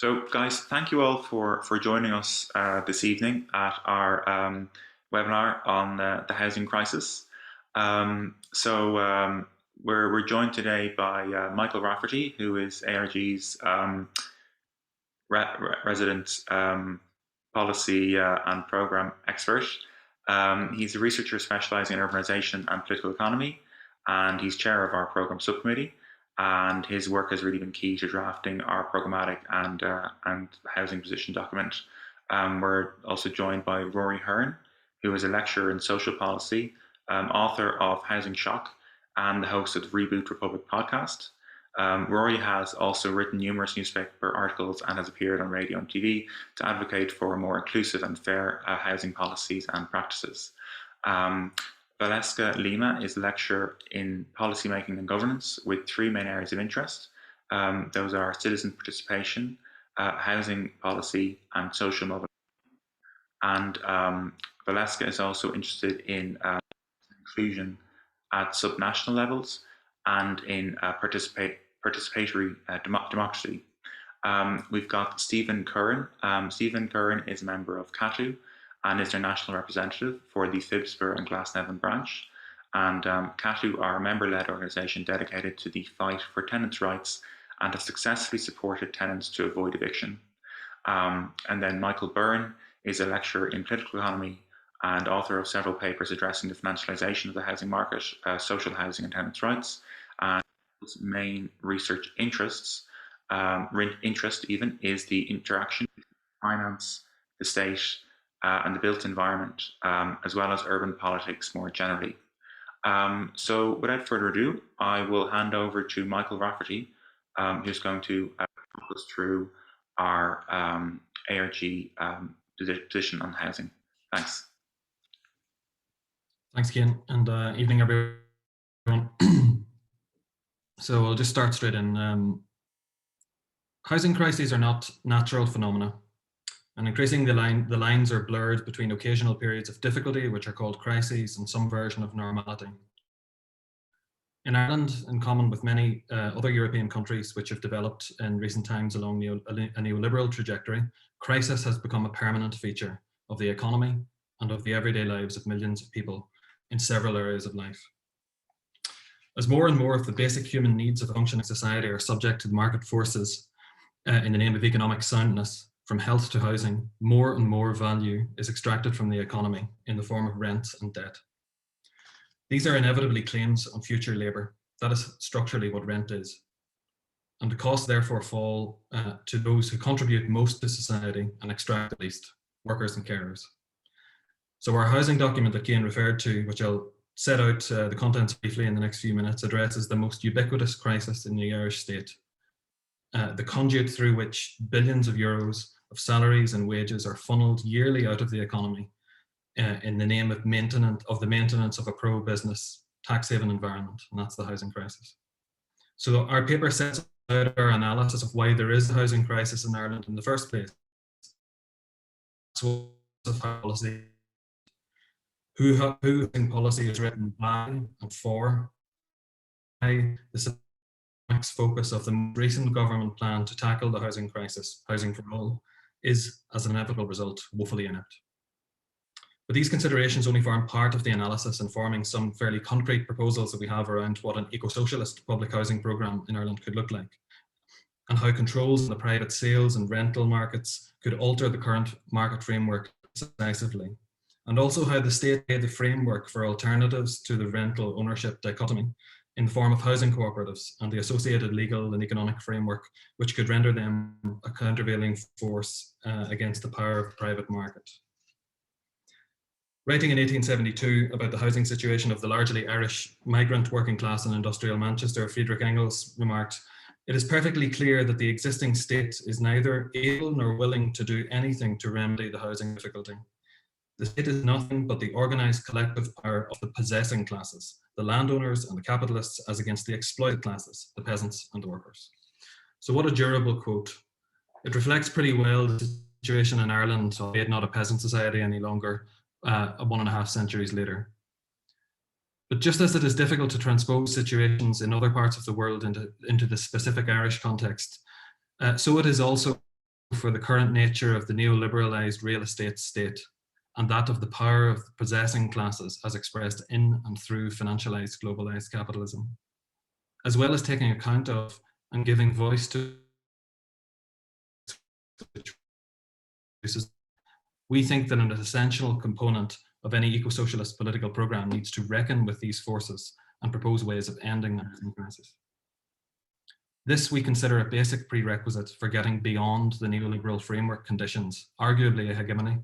So, guys, thank you all for joining us this evening at our webinar on the housing crisis. We're joined today by Michael Rafferty, who is ARG's resident policy and program expert. He's a researcher specializing in urbanization and political economy, and he's chair of our program subcommittee. And his work has really been key to drafting our programmatic and housing position document. We're also joined by Rory Hearne, who is a lecturer in social policy, author of Housing Shock, and the host of the Reboot Republic podcast. Rory has also written numerous newspaper articles and has appeared on radio and TV to advocate for more inclusive and fair housing policies and practices. Valesca Lima is a lecturer in policymaking and governance with three main areas of interest. Those are citizen participation, housing policy, and social mobility. And Valesca is also interested in inclusion at subnational levels and in participatory democracy. We've got Stephen Curran. Stephen Curran is a member of CATU and is their national representative for the Phibsboro-Glasnevin branch. And CATU are a member-led organisation dedicated to the fight for tenants' rights and have successfully supported tenants to avoid eviction. And then Michael Byrne is a lecturer in political economy and author of several papers addressing the financialisation of the housing market, social housing and tenants' rights. And his main research interest is the interaction between finance, the state, and the built environment, as well as urban politics more generally. So without further ado, I will hand over to Michael Rafferty, who's going to talk us through our ARG position on housing. Thanks. Thanks, Cian, and evening, everyone. So I'll just start straight in. Housing crises are not natural phenomena. And increasingly, the lines are blurred between occasional periods of difficulty, which are called crises, and some version of normality. In Ireland, in common with many other European countries which have developed in recent times along a neoliberal trajectory, crisis has become a permanent feature of the economy and of the everyday lives of millions of people in several areas of life. As more and more of the basic human needs of a functioning society are subject to market forces in the name of economic soundness, from health to housing, more and more value is extracted from the economy in the form of rent and debt. These are inevitably claims on future labour. That is structurally what rent is. And the costs therefore fall to those who contribute most to society and extract the least, workers and carers. So our housing document that Cian referred to, which I'll set out the contents briefly in the next few minutes, addresses the most ubiquitous crisis in the Irish state. The conduit through which billions of euros of salaries and wages are funneled yearly out of the economy in the name of the maintenance of a pro-business tax haven environment, and that's the housing crisis. So our paper sets out our analysis of why there is a housing crisis in Ireland in the first place. So policy, who housing policy is written by and for, by the focus of the recent government plan to tackle the housing crisis, Housing for All, is, as an inevitable result, woefully inept. But these considerations only form part of the analysis, informing some fairly concrete proposals that we have around what an eco-socialist public housing programme in Ireland could look like, and how controls in the private sales and rental markets could alter the current market framework decisively, and also how the state made the framework for alternatives to the rental ownership dichotomy in the form of housing cooperatives and the associated legal and economic framework, which could render them a countervailing force against the power of the private market. Writing in 1872 about the housing situation of the largely Irish migrant working class in industrial Manchester, Friedrich Engels remarked, "It is perfectly clear that the existing state is neither able nor willing to do anything to remedy the housing difficulty. The state is nothing but the organised collective power of the possessing classes, the landowners and the capitalists, as against the exploited classes, the peasants and the workers." So what a durable quote. It reflects pretty well the situation in Ireland, albeit not a peasant society any longer, 1.5 centuries later. But just as it is difficult to transpose situations in other parts of the world into the specific Irish context, so it is also for the current nature of the neoliberalized real estate state and that of the power of the possessing classes as expressed in and through financialized globalized capitalism, as well as taking account of and giving voice to. We think that an essential component of any eco-socialist political program needs to reckon with these forces and propose ways of ending the housing crisis. This we consider a basic prerequisite for getting beyond the neoliberal framework conditions, arguably a hegemony,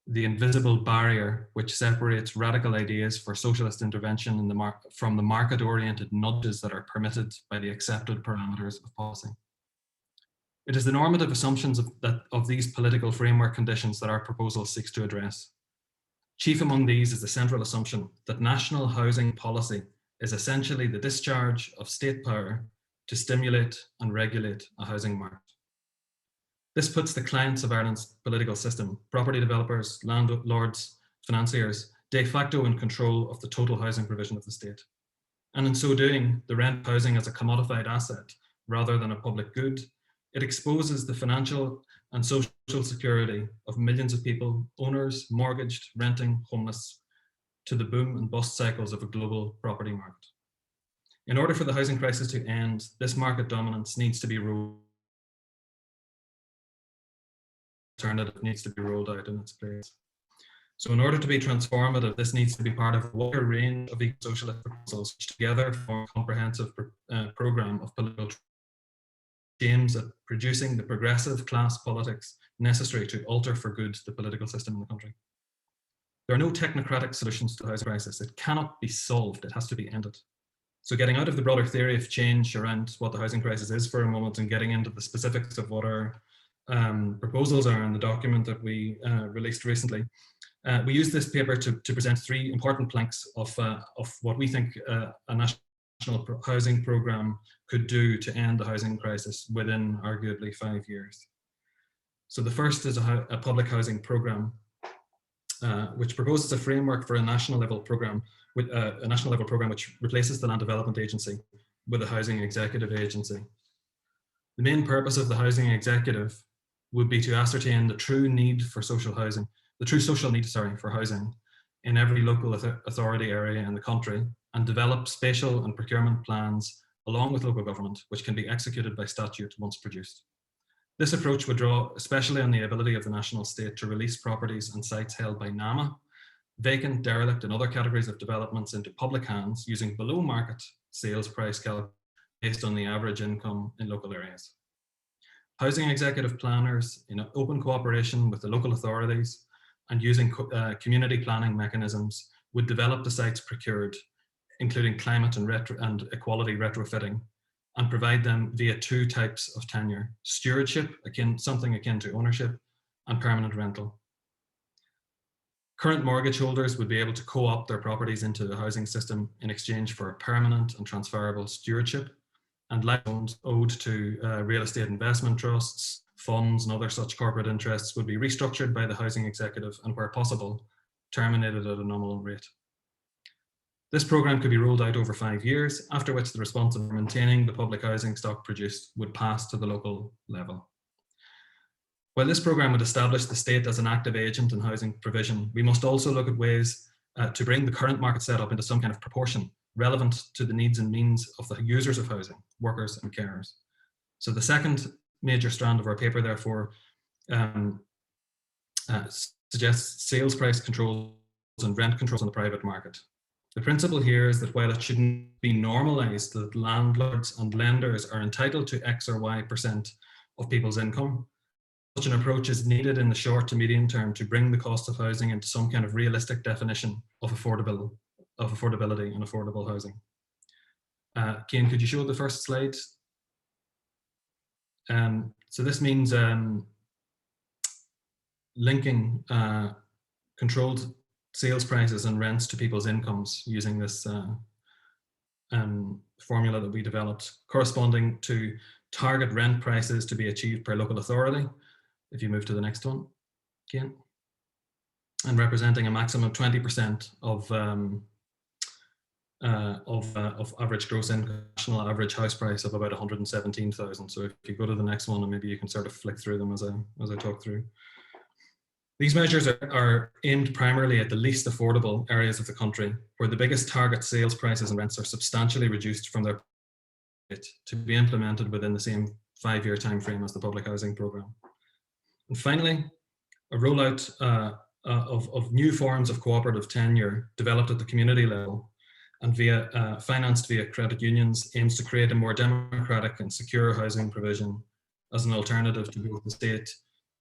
the invisible barrier which separates radical ideas for socialist intervention in from the market-oriented nudges that are permitted by the accepted parameters of policy. It is the normative assumptions of these political framework conditions that our proposal seeks to address. Chief among these is the central assumption that national housing policy is essentially the discharge of state power to stimulate and regulate a housing market. This puts the clients of Ireland's political system, property developers, landlords, financiers, de facto in control of the total housing provision of the state. And in so doing, the rent housing as a commodified asset rather than a public good, it exposes the financial and social security of millions of people, owners, mortgaged, renting, homeless, to the boom and bust cycles of a global property market. In order for the housing crisis to end, this market dominance needs to be rolled. Alternative needs to be rolled out in its place. So in order to be transformative, this needs to be part of a wider range of eco-socialist proposals, which together form a comprehensive programme of political aims at producing the progressive class politics necessary to alter for good the political system in the country. There are no technocratic solutions to the housing crisis. It cannot be solved, it has to be ended. So getting out of the broader theory of change around what the housing crisis is for a moment and getting into the specifics of what our proposals are in the document that we released recently, we use this paper to present three important planks of what we think a national housing programme could do to end the housing crisis within arguably 5 years. So the first is a public housing programme, which proposes a framework for a national level programme, which replaces the Land Development Agency with a housing executive agency. The main purpose of the housing executive would be to ascertain the true need for social housing, the true social need, for housing in every local authority area in the country, and develop spatial and procurement plans along with local government, which can be executed by statute once produced. This approach would draw especially on the ability of the national state to release properties and sites held by NAMA, vacant, derelict, and other categories of developments into public hands using below market sales price calculations based on the average income in local areas. Housing executive planners, in open cooperation with the local authorities and using community planning mechanisms, would develop the sites procured, including climate and equality retrofitting, and provide them via two types of tenure: stewardship, something akin to ownership, and permanent rental. Current mortgage holders would be able to co-opt their properties into the housing system in exchange for a permanent and transferable stewardship, and loans owed to real estate investment trusts, funds, and other such corporate interests would be restructured by the housing executive and, where possible, terminated at a nominal rate. This programme could be rolled out over 5 years, after which the responsibility for maintaining the public housing stock produced would pass to the local level. While this programme would establish the state as an active agent in housing provision, we must also look at ways to bring the current market setup into some kind of proportion relevant to the needs and means of the users of housing, workers and carers. So the second major strand of our paper, therefore, suggests sales price controls and rent controls on the private market. The principle here is that while it shouldn't be normalized that landlords and lenders are entitled to X or Y% of people's income, such an approach is needed in the short to medium term to bring the cost of housing into some kind of realistic definition of affordability and affordable housing. Cian, could you show the first slide? So this means linking controlled sales prices and rents to people's incomes using this formula that we developed, corresponding to target rent prices to be achieved per local authority. If you move to the next one, Cian, and representing a maximum of 20% of of average gross income, national average house price of about 117,000. So if you go to the next one, and maybe you can sort of flick through them as I talk through. These measures are aimed primarily at the least affordable areas of the country, where the biggest target sales prices and rents are substantially reduced from their to be implemented within the same 5-year time frame as the public housing programme. And finally, a rollout of new forms of cooperative tenure developed at the community level and financed via credit unions aims to create a more democratic and secure housing provision as an alternative to both the state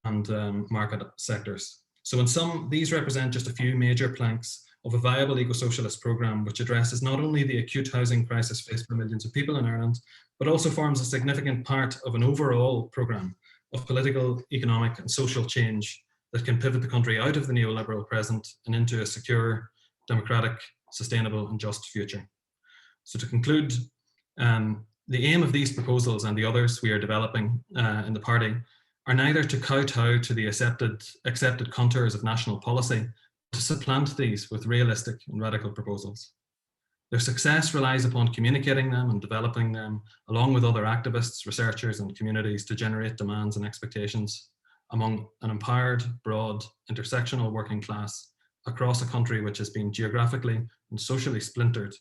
and market sectors. So in sum, these represent just a few major planks of a viable eco-socialist programme which addresses not only the acute housing crisis faced by millions of people in Ireland, but also forms a significant part of an overall programme of political, economic and social change that can pivot the country out of the neoliberal present and into a secure, democratic, sustainable and just future. So to conclude, the aim of these proposals and the others we are developing in the party are neither to kowtow to the accepted contours of national policy, but to supplant these with realistic and radical proposals. Their success relies upon communicating them and developing them along with other activists, researchers and communities to generate demands and expectations among an empowered, broad, intersectional working class across a country which has been geographically and socially splintered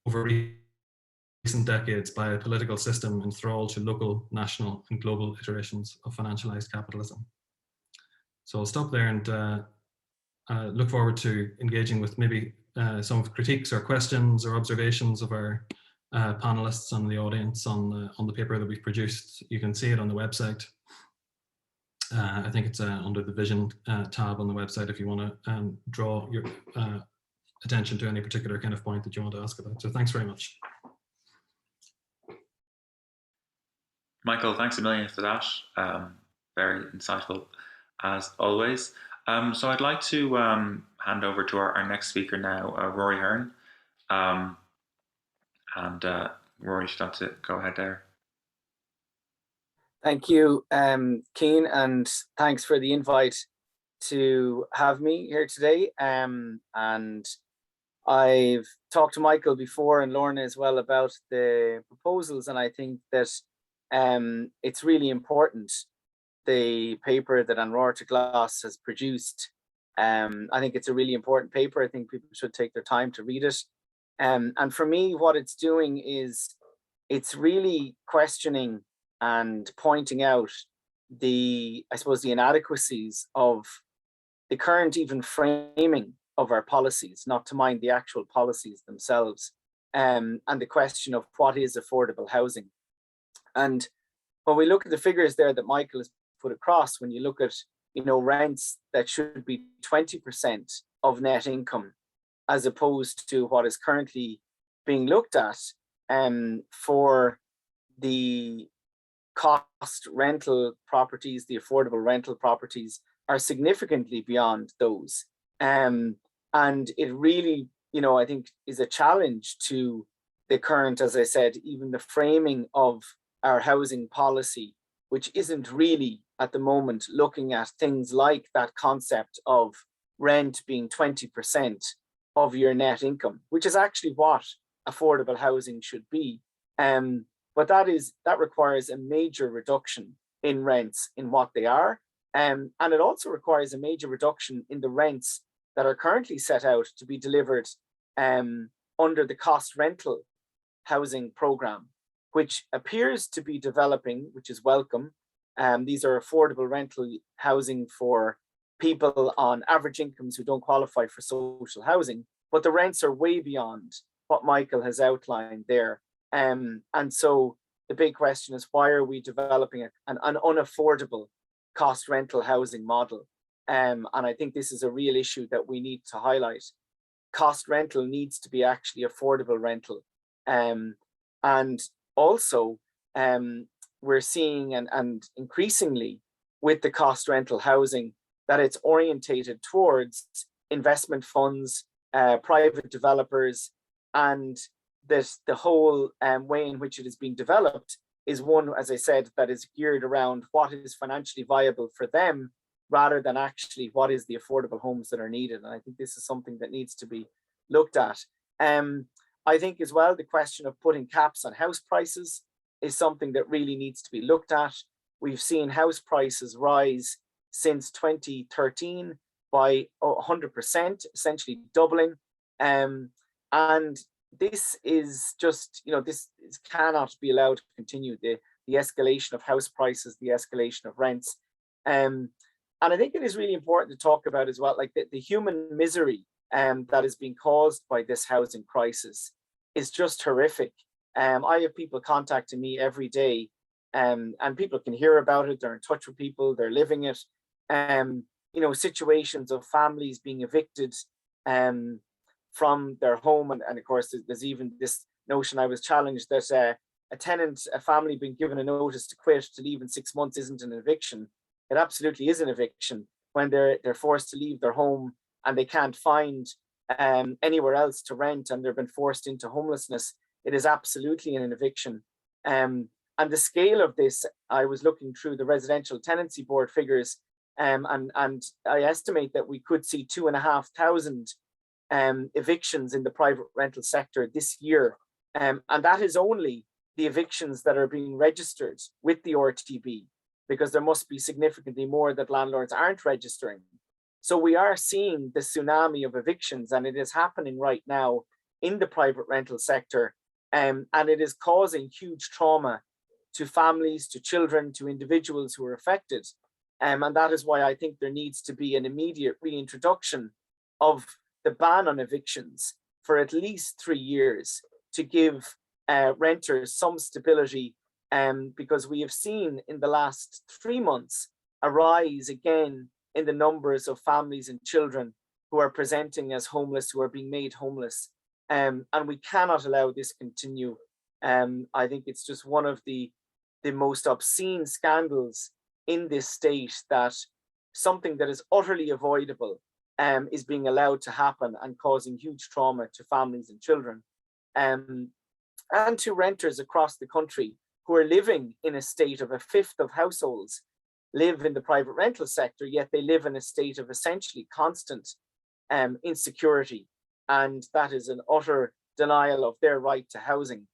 over recent decades by a political system enthralled to local, national and global iterations of financialized capitalism. So I'll stop there and look forward to engaging with maybe some of the critiques or questions or observations of our panelists and the audience on the paper that we've produced. You can see it on the website. I think it's under the Vision tab on the website if you want to draw your attention to any particular kind of point that you want to ask about. So thanks very much. Michael, thanks a million for that. Very insightful as always. So I'd like to hand over to our next speaker now, Rory Hearne. Rory, you've got to go ahead there. Thank you, Cian, and thanks for the invite to have me here today. And I've talked to Michael before and Lorna as well about the proposals, and I think that it's really important, the paper that Rabharta Glas has produced. I think it's a really important paper. I think people should take their time to read it. And for me, what it's doing is it's really questioning and pointing out the, I suppose, the inadequacies of the current even framing of our policies, not to mind the actual policies themselves, and the question of what is affordable housing. And when we look at the figures there that Michael has put across, when you look at, you know, rents that should be 20% of net income, as opposed to what is currently being looked at for the cost rental properties, the affordable rental properties are significantly beyond those. And it really, you know, I think is a challenge to the current, as I said, even the framing of our housing policy, which isn't really at the moment looking at things like that concept of rent being 20% of your net income, which is actually what affordable housing should be. But that requires a major reduction in rents in what they are. And it also requires a major reduction in the rents that are currently set out to be delivered under the cost rental housing program, which appears to be developing, which is welcome. These are affordable rental housing for people on average incomes who don't qualify for social housing, but the rents are way beyond what Michael has outlined there. And so the big question is, why are we developing an unaffordable cost rental housing model? And I think this is a real issue that we need to highlight. Cost rental needs to be actually affordable rental. And also, we're seeing and increasingly with the cost rental housing that it's orientated towards investment funds, private developers, and the whole way in which it is being developed is one, as I said, that is geared around what is financially viable for them rather than actually what is the affordable homes that are needed. And I think this is something that needs to be looked at. I think as well, the question of putting caps on house prices is something that really needs to be looked at. We've seen house prices rise since 2013 by 100%, essentially doubling. And this is just, this cannot be allowed to continue, the escalation of house prices, the escalation of rents. And I think it is really important to talk about as well, like the human misery that is being caused by this housing crisis is just horrific. I have people contacting me every day, and people can hear about it. They're in touch with people, they're living it. Situations of families being evicted from their home. And of course, there's even this notion, I was challenged, that a family being given a notice to quit, to leave in 6 months isn't an eviction. It absolutely is an eviction when they're forced to leave their home and they can't find anywhere else to rent, and they've been forced into homelessness. It is absolutely an eviction. And the scale of this, I was looking through the Residential Tenancy Board figures, and I estimate that we could see 2,500 evictions in the private rental sector this year. And that is only the evictions that are being registered with the RTB, because there must be significantly more that landlords aren't registering. So we are seeing the tsunami of evictions, and it is happening right now in the private rental sector. And it is causing huge trauma to families, to children, to individuals who are affected. And that is why I think there needs to be an immediate reintroduction of the ban on evictions for at least 3 years to give renters some stability, because we have seen in the last 3 months a rise again in the numbers of families and children who are presenting as homeless, who are being made homeless. And we cannot allow this continue. I think it's just one of the most obscene scandals in this state, that something that is utterly avoidable is being allowed to happen and causing huge trauma to families and children, and to renters across the country who are living in a state of a fifth of households live in the private rental sector, yet they live in a state of essentially constant insecurity. And that is an utter denial of their right to housing.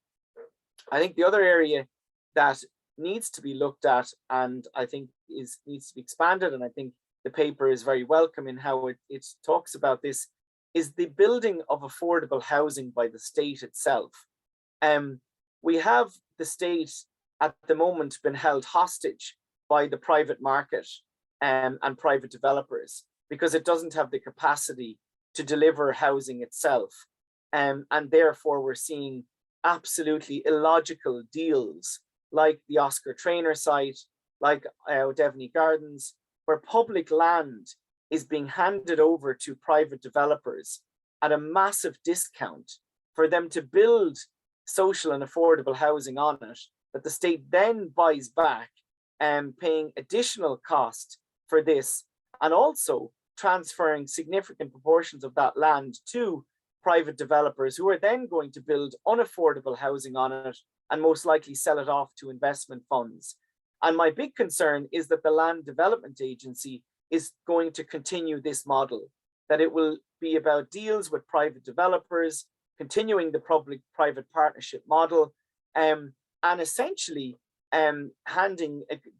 I think the other area that needs to be looked at, and I think needs to be expanded, and I think the paper is very welcome in how it talks about this, is the building of affordable housing by the state itself. We have the state at the moment been held hostage by the private market and private developers, because it doesn't have the capacity to deliver housing itself. And therefore we're seeing absolutely illogical deals like the Oscar Traynor site, like Devney Gardens, where public land is being handed over to private developers at a massive discount for them to build social and affordable housing on it, that the state then buys back, paying additional cost for this, and also transferring significant proportions of that land to private developers who are then going to build unaffordable housing on it and most likely sell it off to investment funds. And my big concern is that the Land Development Agency is going to continue this model, that it will be about deals with private developers, continuing the public-private partnership model, and essentially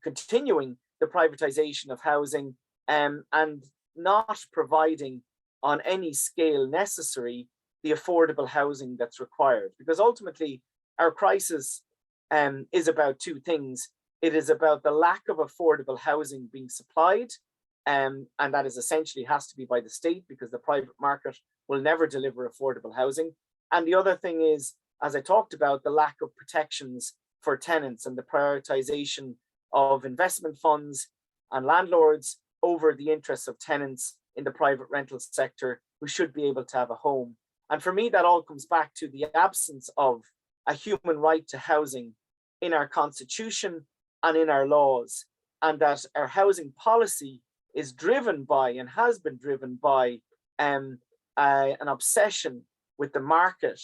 continuing the privatization of housing, and not providing on any scale necessary the affordable housing that's required. Because ultimately our crisis is about two things. It is about the lack of affordable housing being supplied, and that is essentially has to be by the state, because the private market will never deliver affordable housing. And the other thing is, as I talked about, the lack of protections for tenants and the prioritization of investment funds and landlords over the interests of tenants in the private rental sector who should be able to have a home. And for me, that all comes back to the absence of a human right to housing in our constitution and in our laws, and that our housing policy is driven by and has been driven by an obsession with the market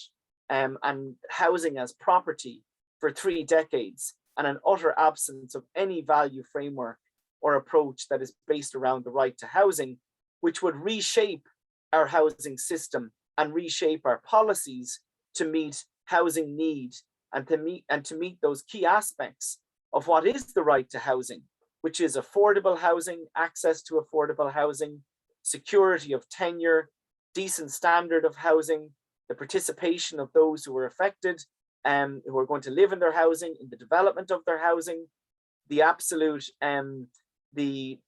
and housing as property for 3 decades, and an utter absence of any value framework or approach that is based around the right to housing, which would reshape our housing system and reshape our policies to meet housing need and to meet those key aspects of what is the right to housing, which is affordable housing, access to affordable housing, security of tenure, decent standard of housing, the participation of those who are affected, who are going to live in their housing, in the development of their housing, the absolute, the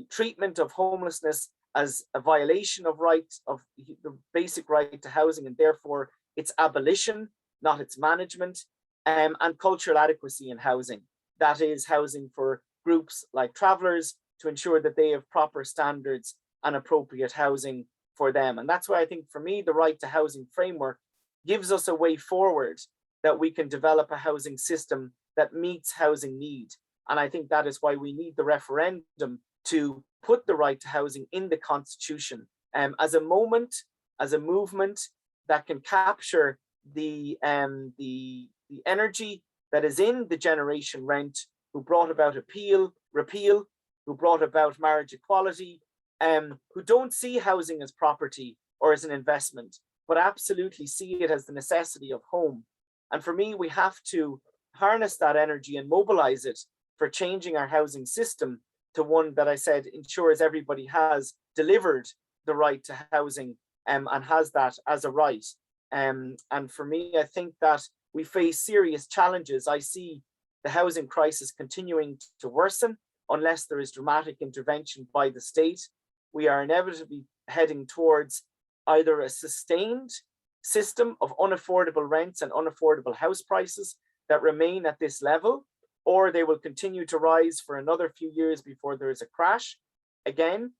treatment of homelessness as a violation of rights, of the basic right to housing, and therefore its abolition, not its management, and cultural adequacy in housing. That is housing for groups like travellers to ensure that they have proper standards and appropriate housing for them. And that's why I think for me, the right to housing framework gives us a way forward that we can develop a housing system that meets housing need. And I think that is why we need the referendum to put the right to housing in the Constitution as a moment, as a movement that can capture the energy that is in the generation rent, who brought about repeal, who brought about marriage equality, who don't see housing as property or as an investment, but absolutely see it as the necessity of home. And for me, we have to harness that energy and mobilize it for changing our housing system to one that I said ensures everybody has delivered the right to housing and has that as a right. And for me, I think that we face serious challenges. I see the housing crisis continuing to worsen unless there is dramatic intervention by the state. We are inevitably heading towards either a sustained system of unaffordable rents and unaffordable house prices that remain at this level, or they will continue to rise for another few years before there is a crash again.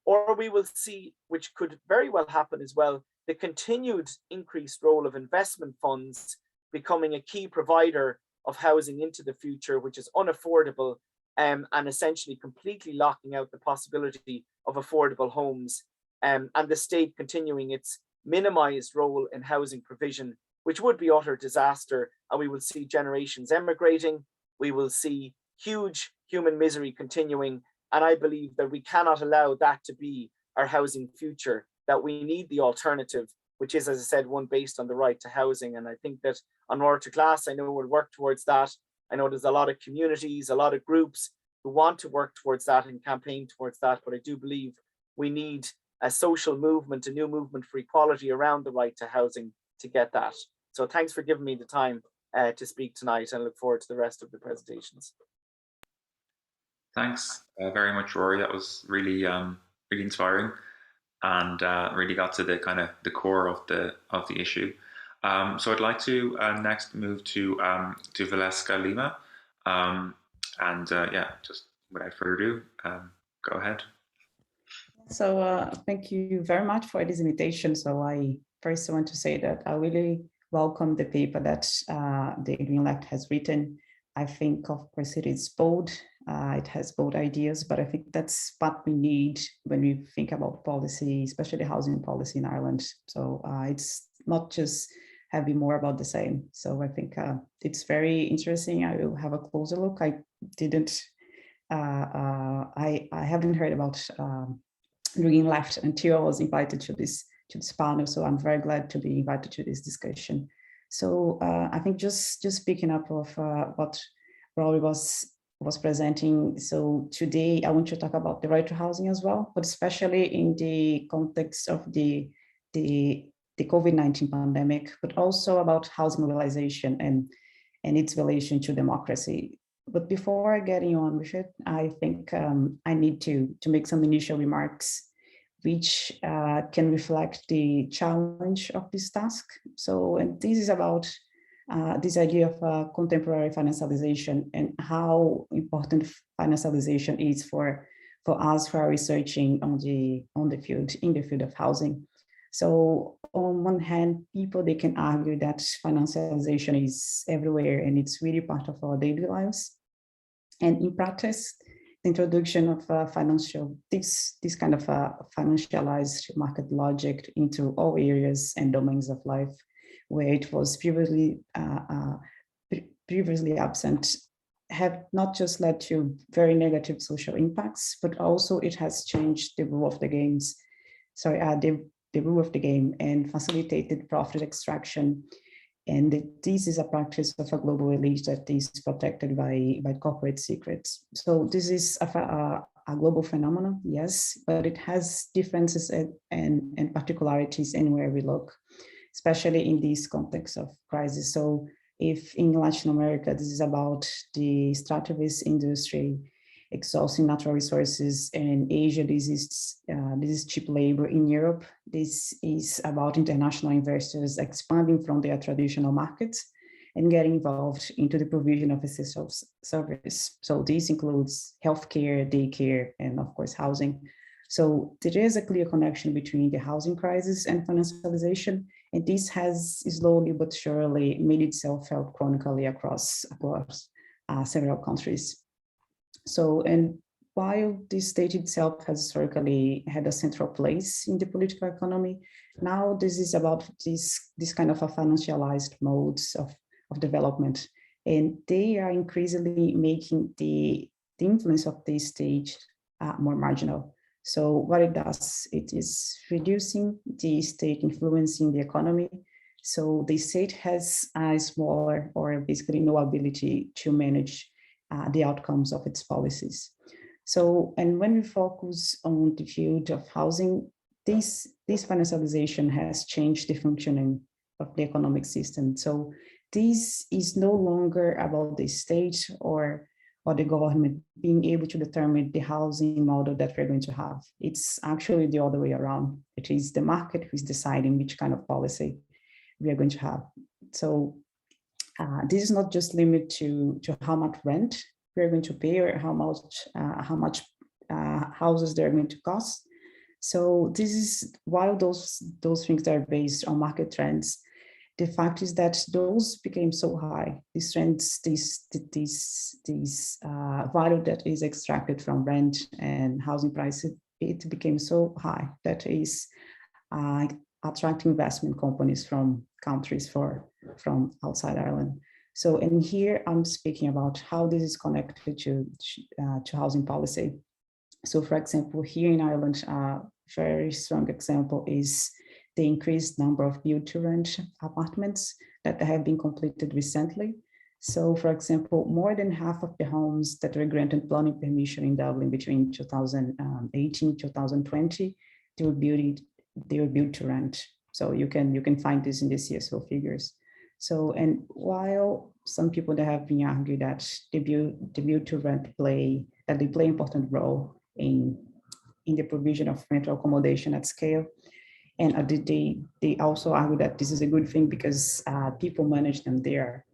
Or we will see, which could very well happen as well, the continued increased role of investment funds becoming a key provider of housing into the future, which is unaffordable and essentially completely locking out the possibility of affordable homes, and the state continuing its minimized role in housing provision, which would be utter disaster. And we will see generations emigrating. We will see huge human misery continuing. And I believe that we cannot allow that to be our housing future, that we need the alternative, which is, as I said, one based on the right to housing. And I think that on Rabharta Glas, I know we'll work towards that. I know there's a lot of communities, a lot of groups who want to work towards that and campaign towards that. But I do believe we need a social movement, a new movement for equality around the right to housing to get that. So thanks for giving me the time to speak tonight, and I look forward to the rest of the presentations. Thanks very much, Rory. That was really, really inspiring, and really got to the kind of the core of the issue. So I'd like to next move to Valesca Lima, and yeah, just without further ado, go ahead. So thank you very much for this invitation. So I first want to say that I really welcome the paper that the Green Left has written. I think, of course, it is bold. It has bold ideas, but I think that's what we need when we think about policy, especially housing policy in Ireland. So it's not just having more about the same. So I think it's very interesting. I will have a closer look. I didn't, I haven't heard about Green Left until I was invited to this panel. So I'm very glad to be invited to this discussion. So I think just picking up of what Rory was presenting. So today I want to talk about the right to housing as well, but especially in the context of the COVID-19 pandemic, but also about housing mobilization and its relation to democracy. But before getting on with it, I think I need to make some initial remarks which can reflect the challenge of this task. So, and this is about this idea of contemporary financialization and how important financialization is for us who are researching on the field of housing. So on one hand, they can argue that financialization is everywhere and it's really part of our daily lives. And in practice, the introduction of this kind of financialized market logic into all areas and domains of life, where it was previously absent, have not just led to very negative social impacts, but also it has changed the rule of the games. Sorry, the rule of the game and facilitated profit extraction. And this is a practice of a global elite that is protected by corporate secrets. So this is a global phenomenon, yes, but it has differences and particularities anywhere we look, especially in this context of crisis. So if in Latin America, this is about the extractivist industry exhausting natural resources, and Asia, this is cheap labor. In Europe, this is about international investors expanding from their traditional markets and getting involved into the provision of essential service. So this includes healthcare, daycare, and of course, housing. So there is a clear connection between the housing crisis and financialization, and this has slowly but surely made itself felt chronically across several countries. So, and while the state itself has historically had a central place in the political economy, now this is about this kind of a financialized modes of development, and they are increasingly making the influence of the state more marginal. So what it does, it is reducing the state influence in the economy. So the state has a smaller or basically no ability to manage the outcomes of its policies. So, and when we focus on the field of housing, this financialization has changed the functioning of the economic system. So this is no longer about the state or the government being able to determine the housing model that we're going to have. It's actually the other way around. It is the market who's deciding which kind of policy we are going to have. So this is not just limited to how much rent we're going to pay or how much houses they're going to cost. So this is, while those things are based on market trends, the fact is that those became so high. These trends, this value that is extracted from rent and housing prices, it became so high that is attracting investment companies from countries from outside Ireland. So, and here I'm speaking about how this is connected to housing policy. So, for example, here in Ireland, a very strong example is the increased number of build-to-rent apartments that have been completed recently. So, for example, more than half of the homes that were granted planning permission in Dublin between 2018 and 2020, they were built to rent. So you can find this in the CSO figures. So, and while some people that have been argued that the build to rent play an important role in the provision of rental accommodation at scale, and they also argue that this is a good thing because people manage them there.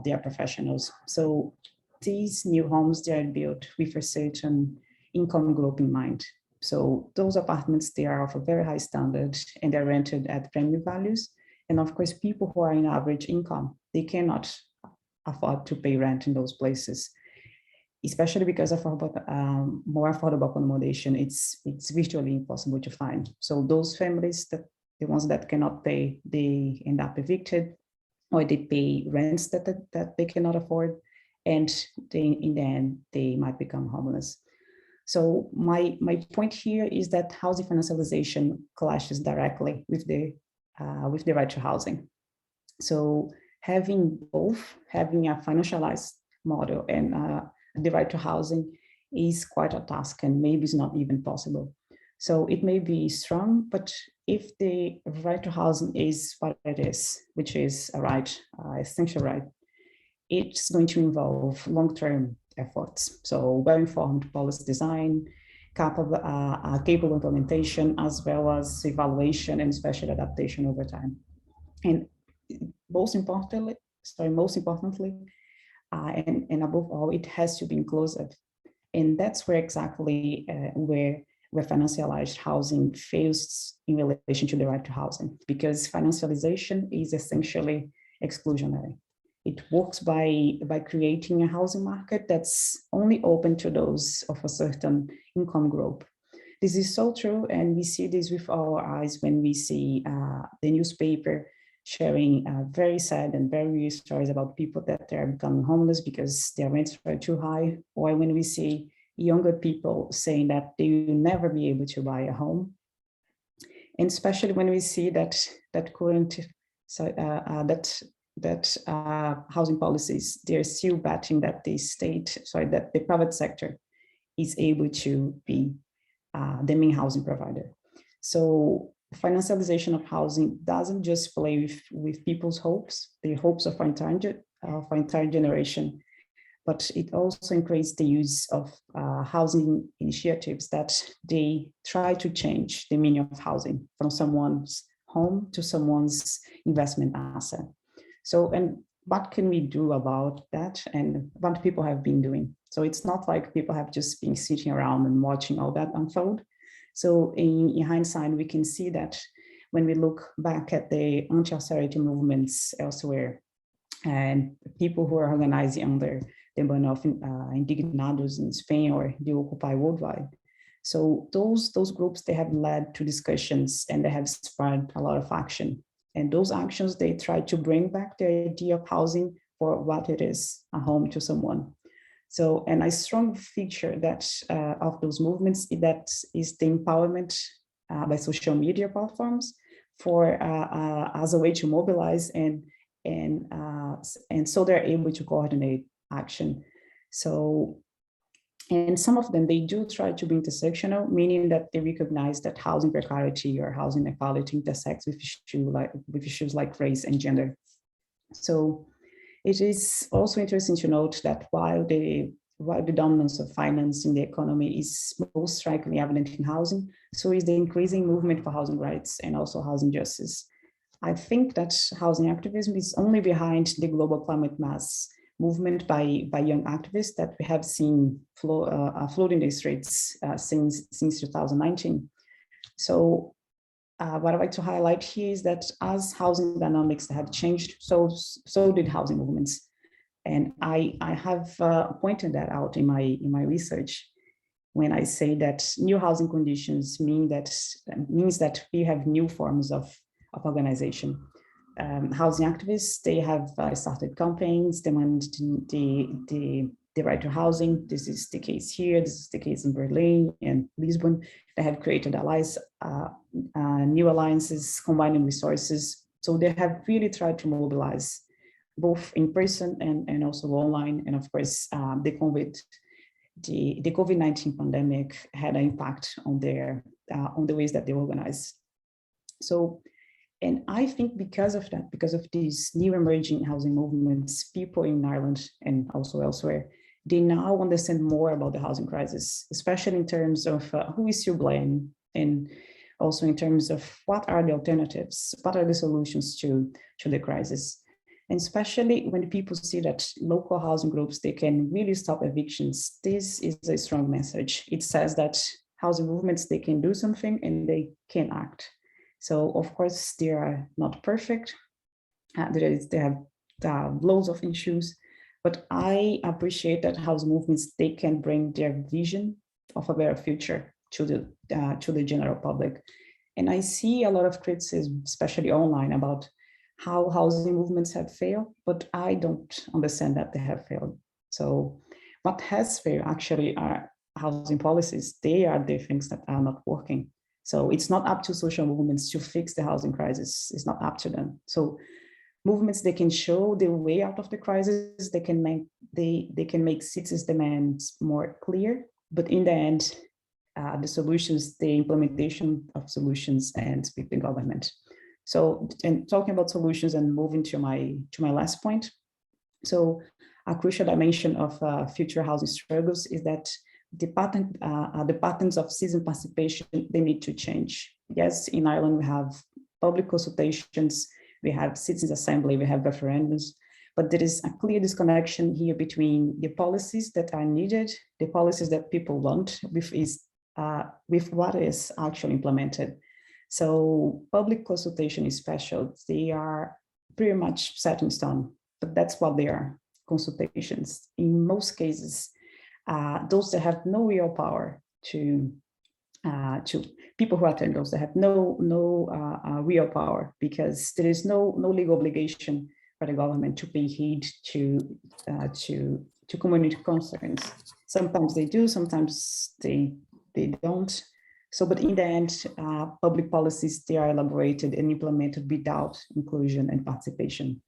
They are professionals. So these new homes, they are built with a certain income group in mind. So those apartments, they are of a very high standard and they're rented at premium values. And of course, people who are in average income, they cannot afford to pay rent in those places, especially because of more affordable accommodation. It's virtually impossible to find. So those families, the ones that cannot pay, they end up evicted, or they pay rents that they cannot afford, and in the end, they might become homeless. So my point here is that housing financialization clashes directly with the right to housing. So having a financialized model and the right to housing is quite a task, and maybe it's not even possible. So it may be strong, but if the right to housing is what it is, which is a right, essential right, it's going to involve long-term efforts. So well-informed policy design, capable implementation, as well as evaluation and special adaptation over time. And most importantly, and above all, it has to be inclusive. And that's where exactly where financialized housing fails in relation to the right to housing, because financialization is essentially exclusionary. It works by creating a housing market that's only open to those of a certain income group. This is so true, and we see this with our eyes when we see the newspaper sharing very sad and very real stories about people that are becoming homeless because their rents are too high, or when we see younger people saying that they will never be able to buy a home. And especially when we see that current, housing policies, they're still betting that that the private sector is able to be the main housing provider. So financialization of housing doesn't just play with people's hopes, the hopes of our entire generation, but it also increases the use of housing initiatives that they try to change the meaning of housing from someone's home to someone's investment asset. So, and what can we do about that, and what people have been doing? So it's not like people have just been sitting around and watching all that unfold. So in hindsight, we can see that when we look back at the anti-austerity movements elsewhere, and people who are organizing under the banner of Indignados in Spain or the Occupy worldwide. So those groups, they have led to discussions and they have sparked a lot of action. And those actions, they try to bring back the idea of housing for what it is, a home to someone. So, and a strong feature that of those movements, that is the empowerment by social media platforms for as a way to mobilize and so they're able to coordinate action. So, and some of them, they do try to be intersectional, meaning that they recognize that housing precarity or housing inequality intersects with issues like race and gender. So it is also interesting to note that while the dominance of finance in the economy is most strikingly evident in housing, so is the increasing movement for housing rights and also housing justice. I think that housing activism is only behind the global climate mass movement by young activists that we have seen floating the streets since 2019. So what I'd like to highlight here is that as housing dynamics have changed, so did housing movements. And I have pointed that out in my research when I say that new housing conditions means that we have new forms of organization. Housing activists, they have started campaigns demanding the right to housing. This is the case here, this is the case in Berlin and Lisbon. They have created new alliances, combining resources. So they have really tried to mobilize both in person and also online. And of course, the COVID-19 pandemic had an impact on the ways that they organize. So, and I think because of that, because of these new emerging housing movements, people in Ireland and also elsewhere, they now understand more about the housing crisis, especially in terms of who is to blame, and also in terms of what are the alternatives, what are the solutions to the crisis. And especially when people see that local housing groups, they can really stop evictions, this is a strong message. It says that housing movements, they can do something and they can act. So of course, they are not perfect. They have loads of issues, but I appreciate that housing movements, they can bring their vision of a better future to the general public. And I see a lot of criticism, especially online, about how housing movements have failed, but I don't understand that they have failed. So what has failed actually are housing policies. They are the things that are not working. So it's not up to social movements to fix the housing crisis. It's not up to them. So movements, they can show the way out of the crisis. They can make citizens' demands more clear. But in the end, the solutions, the implementation of solutions, ends with the government. So, and talking about solutions and moving to my last point. So, a crucial dimension of future housing struggles is that the patterns of citizen participation, they need to change. Yes, in Ireland, we have public consultations, we have citizens' assembly, we have referendums, but there is a clear disconnection here between the policies that are needed, the policies that people want, with what is actually implemented. So public consultation is special. They are pretty much set in stone, but that's what they are, consultations. In most cases, those that have no real power to people who attend those that have no real power, because there is no legal obligation for the government to pay heed to community concerns. Sometimes they do, sometimes they don't. So, but in the end, public policies, they are elaborated and implemented without inclusion and participation.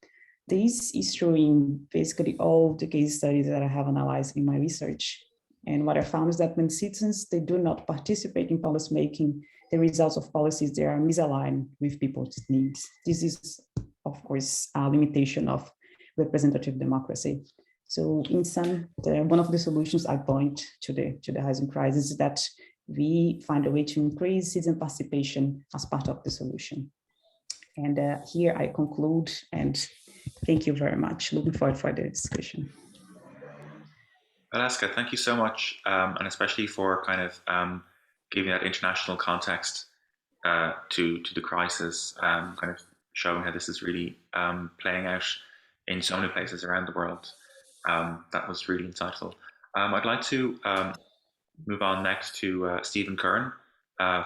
This is true in basically all the case studies that I have analyzed in my research. And what I found is that when citizens, they do not participate in policymaking, the results of policies, they are misaligned with people's needs. This is, of course, a limitation of representative democracy. So in sum, one of the solutions I point to the housing crisis is that we find a way to increase citizen participation as part of the solution. And here I conclude, and thank you very much. Looking forward for the discussion. Valesca, thank you so much, and especially for kind of giving that international context to the crisis, kind of showing how this is really playing out in so many places around the world. That was really insightful. I'd like to move on next to Stephen Curran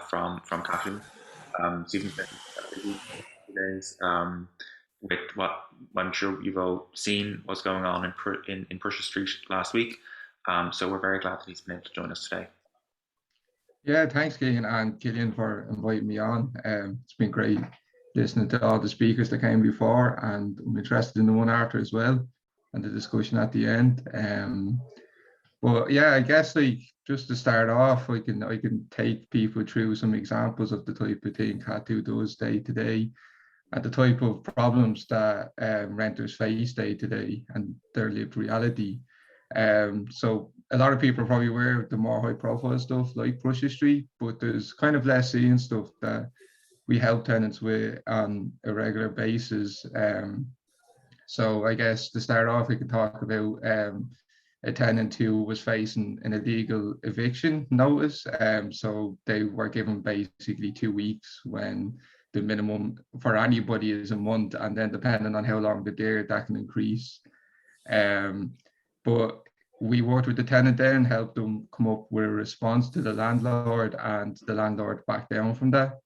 from CATU. Stephen, today's with what I'm sure you've all seen what's going on in Prussia Street last week. So we're very glad that he's been able to join us today. Yeah, thanks, Keegan and Killian, for inviting me on. It's been great listening to all the speakers that came before, and I'm interested in the one after as well, and the discussion at the end. But yeah, I guess like just to start off, I can take people through some examples of the type of thing CATU does day to day, and the type of problems that renters face day to day and their lived reality. So a lot of people are probably aware of the more high profile stuff like Prussia Street, but there's kind of less seen stuff that we help tenants with on a regular basis. So I guess to start off, we can talk about a tenant who was facing an illegal eviction notice. So they were given basically 2 weeks when the minimum for anybody is a month, and then depending on how long they're there, that can increase. But we worked with the tenant there and helped them come up with a response to the landlord, and the landlord backed down from that.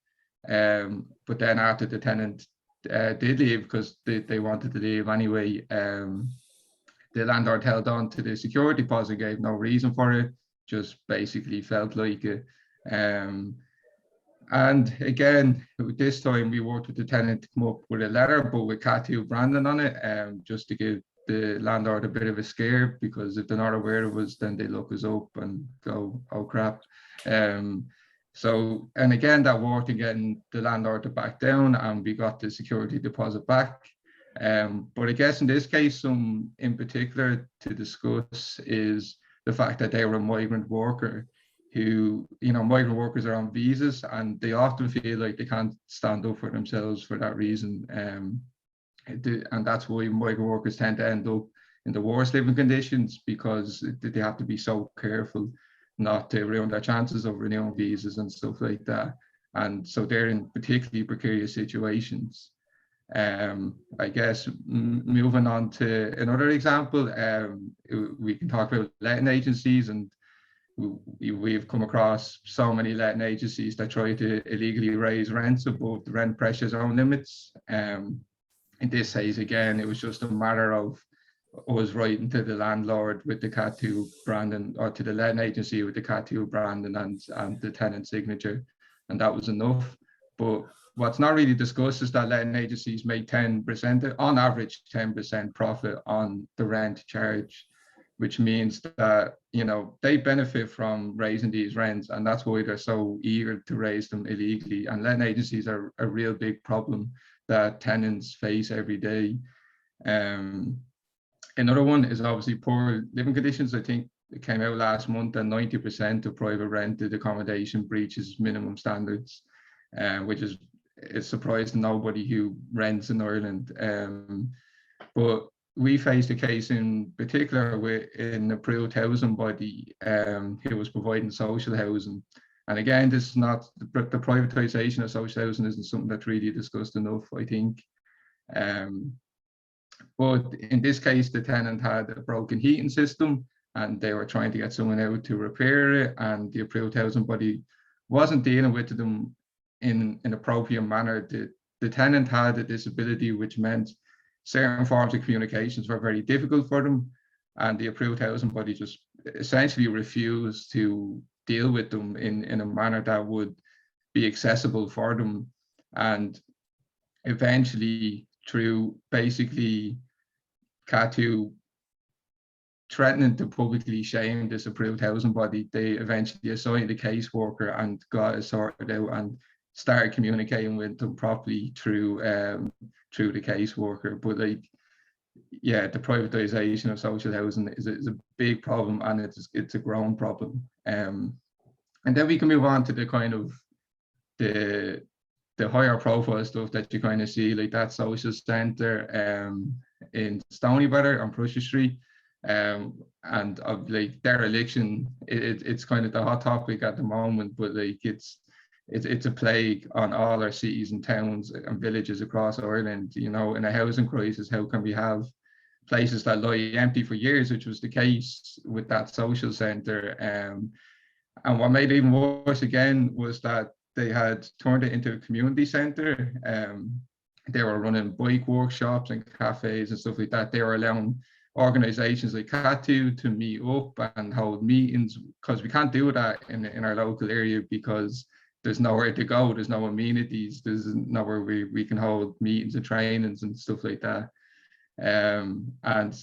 But then after the tenant did leave, because they wanted to leave anyway, the landlord held on to the security deposit, gave no reason for it, just basically felt like it. And again, this time we worked with the tenant to come up with a letter, but with CATU branding on it, just to give the landlord a bit of a scare, because if they're not aware of us, then they look us up and go, oh crap. So, and again, that worked in getting the landlord to back down, and we got the security deposit back. But I guess in this case, some in particular to discuss is the fact that they were a migrant worker who, migrant workers are on visas, and they often feel like they can't stand up for themselves for that reason. And that's why migrant workers tend to end up in the worst living conditions, because they have to be so careful not to ruin their chances of renewing visas and stuff like that. And so they're in particularly precarious situations. I guess moving on to another example, we can talk about letting agencies, and we've come across so many letting agencies that try to illegally raise rents above the rent pressure zone limits. In this case, again, it was just a matter of us writing to the landlord with the CATU branding, or to the letting agency with the CATU branding and the tenant signature, and that was enough. But what's not really discussed is that letting agencies make 10%, on average 10% profit on the rent charge, which means that, they benefit from raising these rents, and that's why they're so eager to raise them illegally. And letting agencies are a real big problem that tenants face every day. Another one is obviously poor living conditions. I think it came out last month that 90% of private rented accommodation breaches minimum standards, which is a surprise to nobody who rents in Ireland. But we faced a case in particular with an approved housing body who was providing social housing. And again, this is not the privatisation of social housing isn't something that's really discussed enough, I think. But in this case, the tenant had a broken heating system, and they were trying to get someone out to repair it, and the approved housing body wasn't dealing with them in an appropriate manner. The tenant had a disability, which meant certain forms of communications were very difficult for them, and the approved housing body just essentially refused to deal with them in a manner that would be accessible for them. And eventually, through basically CATU threatening to publicly shame this approved housing body, they eventually assigned a caseworker and got it sorted out and started communicating with them properly through the caseworker. But like, yeah, the privatization of social housing is a big problem, and it's a growing problem. And then we can move on to the kind of the higher profile stuff that you kind of see, like that social centre in Stoneybatter on Prussia Street. And of like dereliction, it's kind of the hot topic at the moment, but like it's a plague on all our cities and towns and villages across Ireland. You know, in a housing crisis, how can we have places that lie empty for years, which was the case with that social centre? And what made it even worse again was that they had turned it into a community centre. They were running bike workshops and cafes and stuff like that. They were allowing organizations like CATU to meet up and hold meetings, because we can't do that in our local area because there's nowhere to go, there's no amenities, there's nowhere we can hold meetings and trainings and stuff like that. And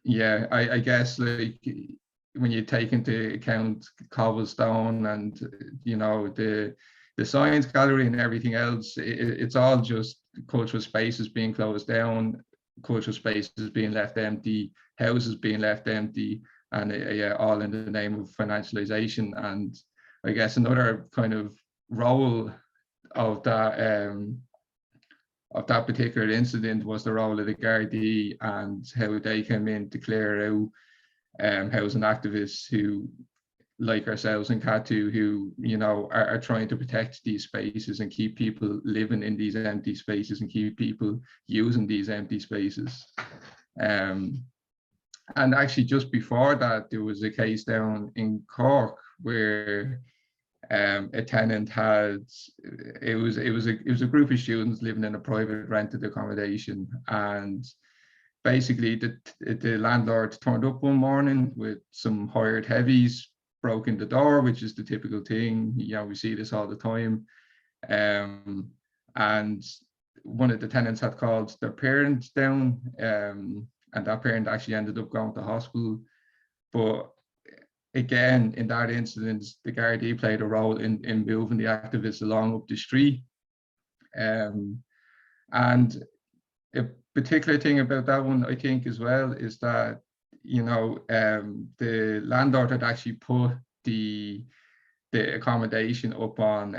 yeah, I guess like when you take into account cobblestone and, you know, the science gallery and everything else, it's all just cultural spaces being closed down, cultural spaces being left empty, houses being left empty, and yeah, all in the name of financialization. And I guess another kind of role of that particular incident was the role of the Gardaí and how they came in to clear out housing activists who, like ourselves in CATU, who, you know, are trying to protect these spaces and keep people living in these empty spaces and keep people using these empty spaces. And actually, just before that, there was a case down in Cork where a tenant had, it was a group of students living in a private rented accommodation, and basically the landlord turned up one morning with some hired heavies, broke in the door, which is the typical thing. You know, we see this all the time. And one of the tenants had called their parents down, and that parent actually ended up going to hospital. But again, in that incident, the Gardaí played a role in moving the activists along up the street. And a particular thing about that one, I think, as well, is that, you know, the landlord had actually put the accommodation up on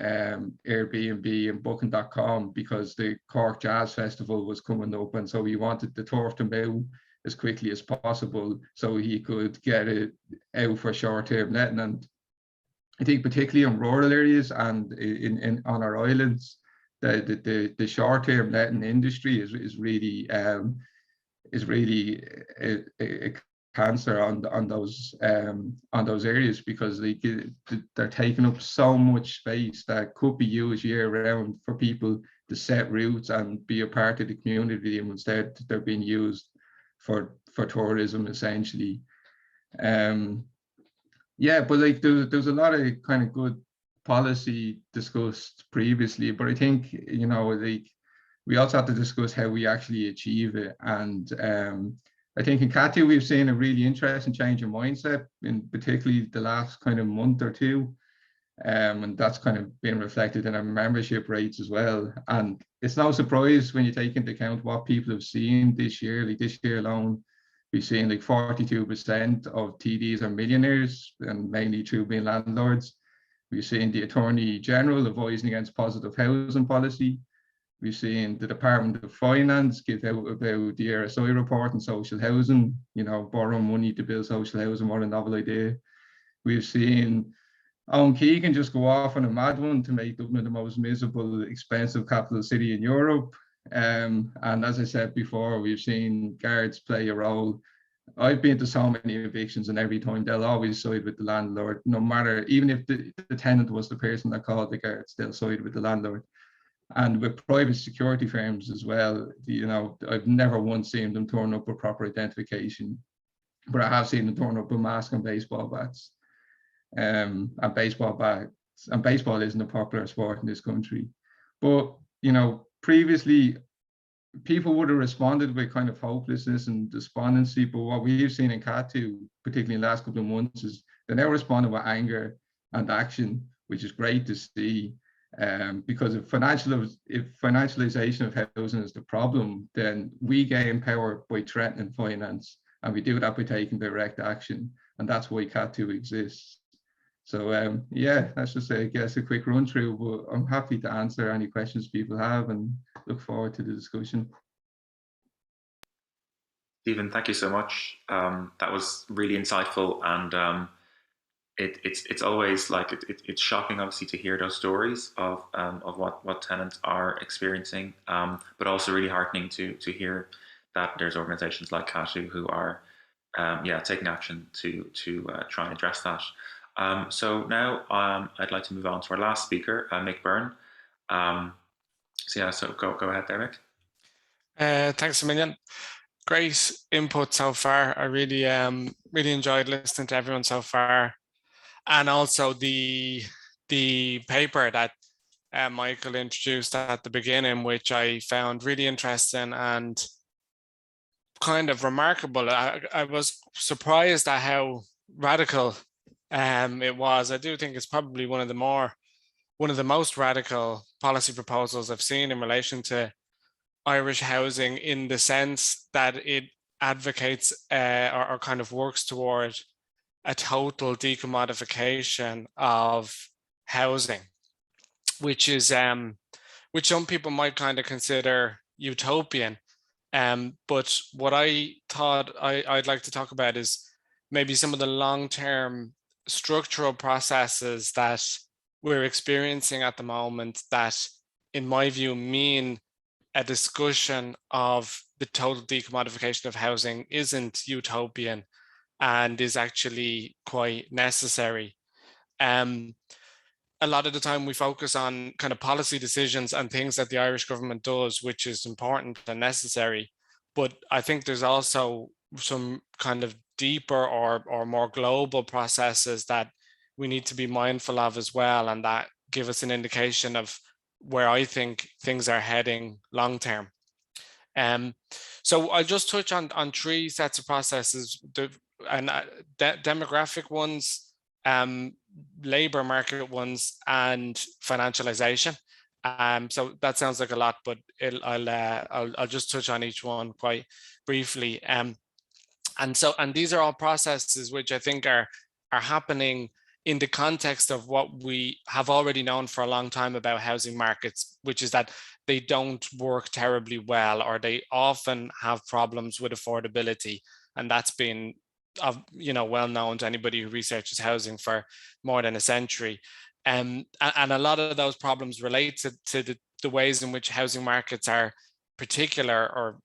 Airbnb and Booking.com because the Cork Jazz Festival was coming up, and so he wanted to turf them out as quickly as possible so he could get it out for short-term letting. And I think particularly in rural areas and on our islands, the short-term letting industry is really a cancer on those areas, because they're taking up so much space that could be used year-round for people to set roots and be a part of the community, and instead they're being used for tourism essentially. Yeah, but like there's a lot of kind of good policy discussed previously, but I think, you know, like we also have to discuss how we actually achieve it. And I think in CATU we've seen a really interesting change in mindset, in particularly the last kind of month or two, and that's kind of been reflected in our membership rates as well. And it's no surprise when you take into account what people have seen this year. Like this year alone, we've seen like 42% of TDs are millionaires, and mainly through being landlords. We've seen the Attorney General advising against positive housing policy. We've seen the Department of Finance give out about the RSI report on social housing, you know, borrowing money to build social housing, what a novel idea. We've seen Owen Keegan just go off on a mad one to make Dublin the most miserable, expensive capital city in Europe. And as I said before, we've seen guards play a role. I've been to so many evictions, and every time they'll always side with the landlord, no matter, even if the tenant was the person that called the guards, they'll side with the landlord. And with private security firms as well, you know, I've never once seen them turn up with proper identification, but I have seen them turn up with masks and baseball bats. and baseball bats. And baseball isn't a popular sport in this country. But, you know, previously, people would have responded with kind of hopelessness and despondency. But what we've seen in CATU, particularly in the last couple of months, is they're now responding with anger and action, which is great to see. Because if financialization of housing is the problem, then we gain power by threatening finance, and we do that by taking direct action, and that's why CATU exists. So yeah, that's just, I guess, a quick run through, but I'm happy to answer any questions people have and look forward to the discussion. Stephen, thank you so much. That was really insightful, and it's always like it's shocking, obviously, to hear those stories of what tenants are experiencing, but also really heartening to hear that there's organisations like CATU who are taking action to try and address that. So now I'd like to move on to our last speaker, Mick Byrne. So go ahead there, Mick. Thanks a million. Great input so far. I really really enjoyed listening to everyone so far, and also the paper that Michael introduced at the beginning, which I found really interesting and kind of remarkable. I was surprised at how radical it was. I do think it's probably one of the most radical policy proposals I've seen in relation to Irish housing, in the sense that it advocates or kind of works toward a total decommodification of housing, which is which some people might kind of consider utopian. But what I thought I'd like to talk about is maybe some of the long-term structural processes that we're experiencing at the moment that, in my view, mean a discussion of the total decommodification of housing isn't utopian and is actually quite necessary. A lot of the time we focus on kind of policy decisions and things that the Irish government does, which is important and necessary. But I think there's also some kind of deeper or more global processes that we need to be mindful of as well, and that give us an indication of where I think things are heading long term. So I'll just touch on three sets of processes, demographic ones, labor market ones, and financialization. So that sounds like a lot, but I'll just touch on each one quite briefly. And these are all processes which I think are happening in the context of what we have already known for a long time about housing markets, which is that they don't work terribly well, or they often have problems with affordability. And that's been well known to anybody who researches housing for more than a century. And a lot of those problems relate to the ways in which housing markets are particular, or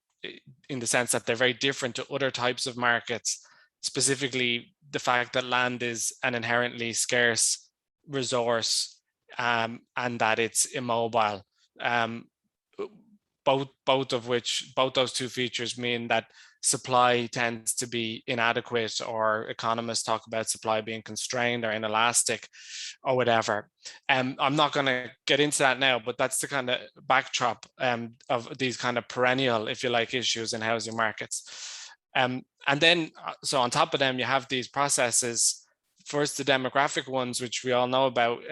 in the sense that they're very different to other types of markets, specifically the fact that land is an inherently scarce resource, and that it's immobile. Both those two features mean that supply tends to be inadequate, or economists talk about supply being constrained or inelastic or whatever. I'm not going to get into that now, but that's the kind of backdrop of these kind of perennial, if you like, issues in housing markets. And then, so on top of them, you have these processes. First, the demographic ones, which we all know about.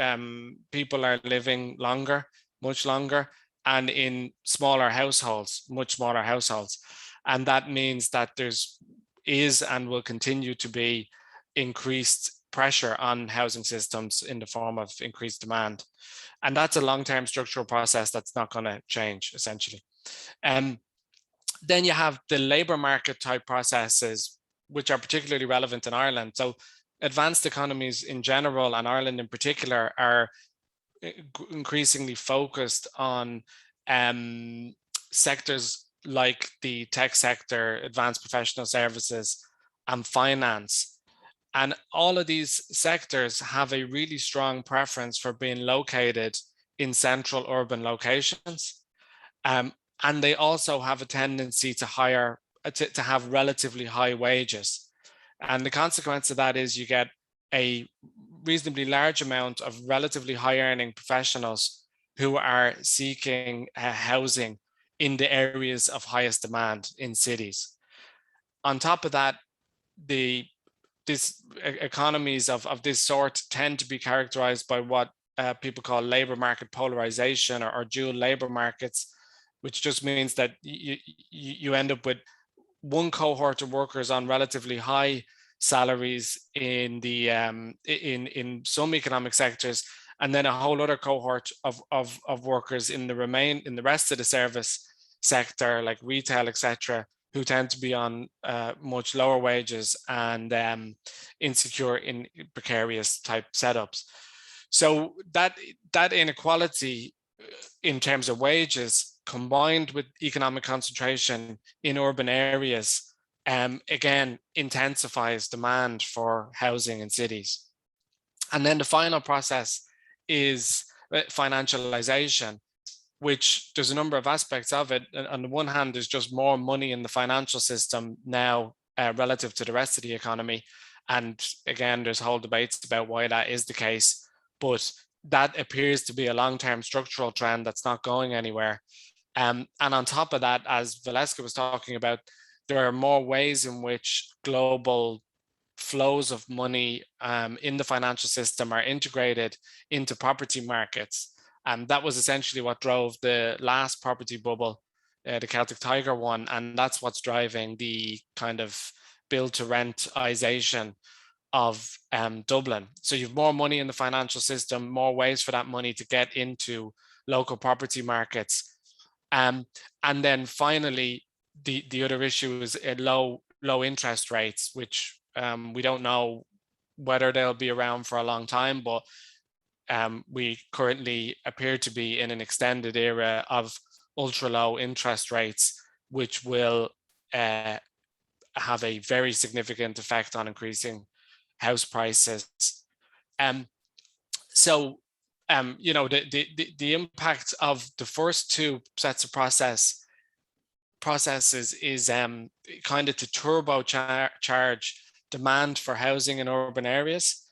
People are living longer, much longer, and in smaller households, much smaller households. And that means that is and will continue to be increased pressure on housing systems in the form of increased demand. And that's a long-term structural process that's not going to change, essentially. Then you have the labor market type processes, which are particularly relevant in Ireland. So advanced economies in general, and Ireland in particular, are increasingly focused on sectors like the tech sector, advanced professional services, and finance. And all of these sectors have a really strong preference for being located in central urban locations. And they also have a tendency to have relatively high wages. And the consequence of that is you get a reasonably large amount of relatively high earning professionals who are seeking housing in the areas of highest demand in cities. On top of that, economies of this sort tend to be characterized by what people call labor market polarization, or dual labor markets, which just means that you end up with one cohort of workers on relatively high salaries in the in some economic sectors, and then a whole other cohort of workers in the rest of the service sector, like retail, etc., who tend to be on much lower wages and insecure in precarious type setups. So that inequality in terms of wages, combined with economic concentration in urban areas, again, intensifies demand for housing in cities. And then the final process is financialization, which there's a number of aspects of it. On the one hand, there's just more money in the financial system now relative to the rest of the economy. And again, there's whole debates about why that is the case, but that appears to be a long-term structural trend that's not going anywhere. And on top of that, as Valesca was talking about, there are more ways in which global flows of money in the financial system are integrated into property markets. And that was essentially what drove the last property bubble, the Celtic Tiger one. And that's what's driving the kind of build-to-rentization of Dublin. So you have more money in the financial system, more ways for that money to get into local property markets. And then finally, the other issue is low interest rates, which we don't know whether they'll be around for a long time, but we currently appear to be in an extended era of ultra low interest rates, which will have a very significant effect on increasing house prices. So, you know, the impact of the first two sets of processes is kind of to turbocharge demand for housing in urban areas.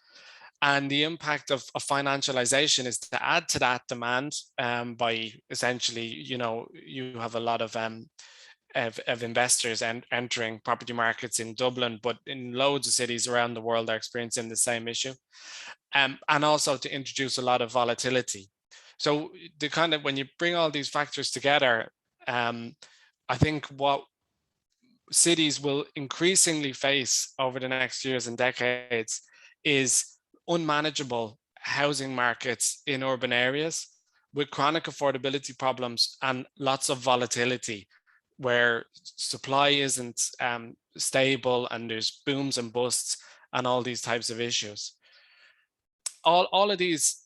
And the impact of financialization is to add to that demand by essentially, you know, you have a lot of investors entering property markets in Dublin, but in loads of cities around the world are experiencing the same issue. And also to introduce a lot of volatility. So the kind of, when you bring all these factors together, I think what cities will increasingly face over the next years and decades is unmanageable housing markets in urban areas with chronic affordability problems and lots of volatility, where supply isn't stable and there's booms and busts and all these types of issues. All of these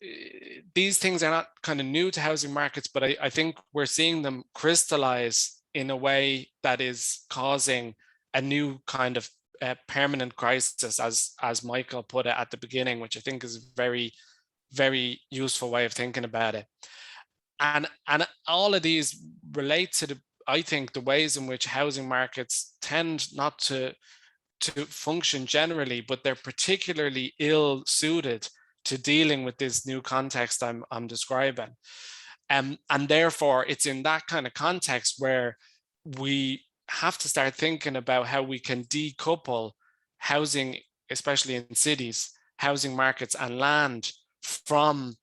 things are not kind of new to housing markets, but I think we're seeing them crystallize in a way that is causing a new kind of permanent crisis, as Michael put it at the beginning, which I think is a very, very useful way of thinking about it. And all of these relate to I think the ways in which housing markets tend not to function generally, but they're particularly ill suited to dealing with this new context I'm describing. And therefore, it's in that kind of context where we have to start thinking about how we can decouple housing, especially in cities, housing markets and land from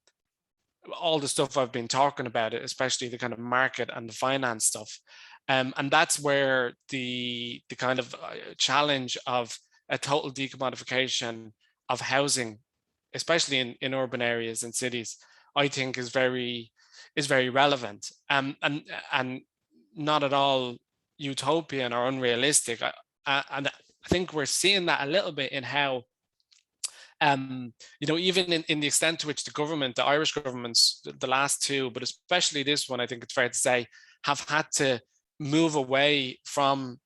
all the stuff I've been talking about, especially the kind of market and the finance stuff. And that's where the kind of challenge of a total decommodification of housing, especially in urban areas and cities, I think is very relevant and not at all utopian or unrealistic. And I think we're seeing that a little bit in how, you know, even in the extent to which the Irish governments, the last two, but especially this one, I think it's fair to say, have had to move away from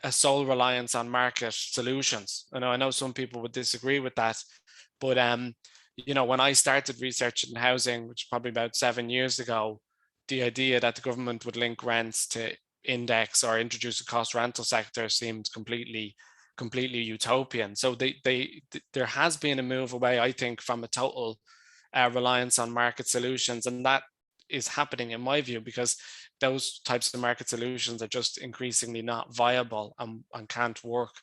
a sole reliance on market solutions. I know some people would disagree with that, but you know, when I started researching housing, which is probably about 7 years ago, the idea that the government would link rents to index or introduce a cost rental sector seemed completely completely utopian. So there has been a move away, I think, from a total reliance on market solutions, and that is happening in my view because those types of market solutions are just increasingly not viable and can't work.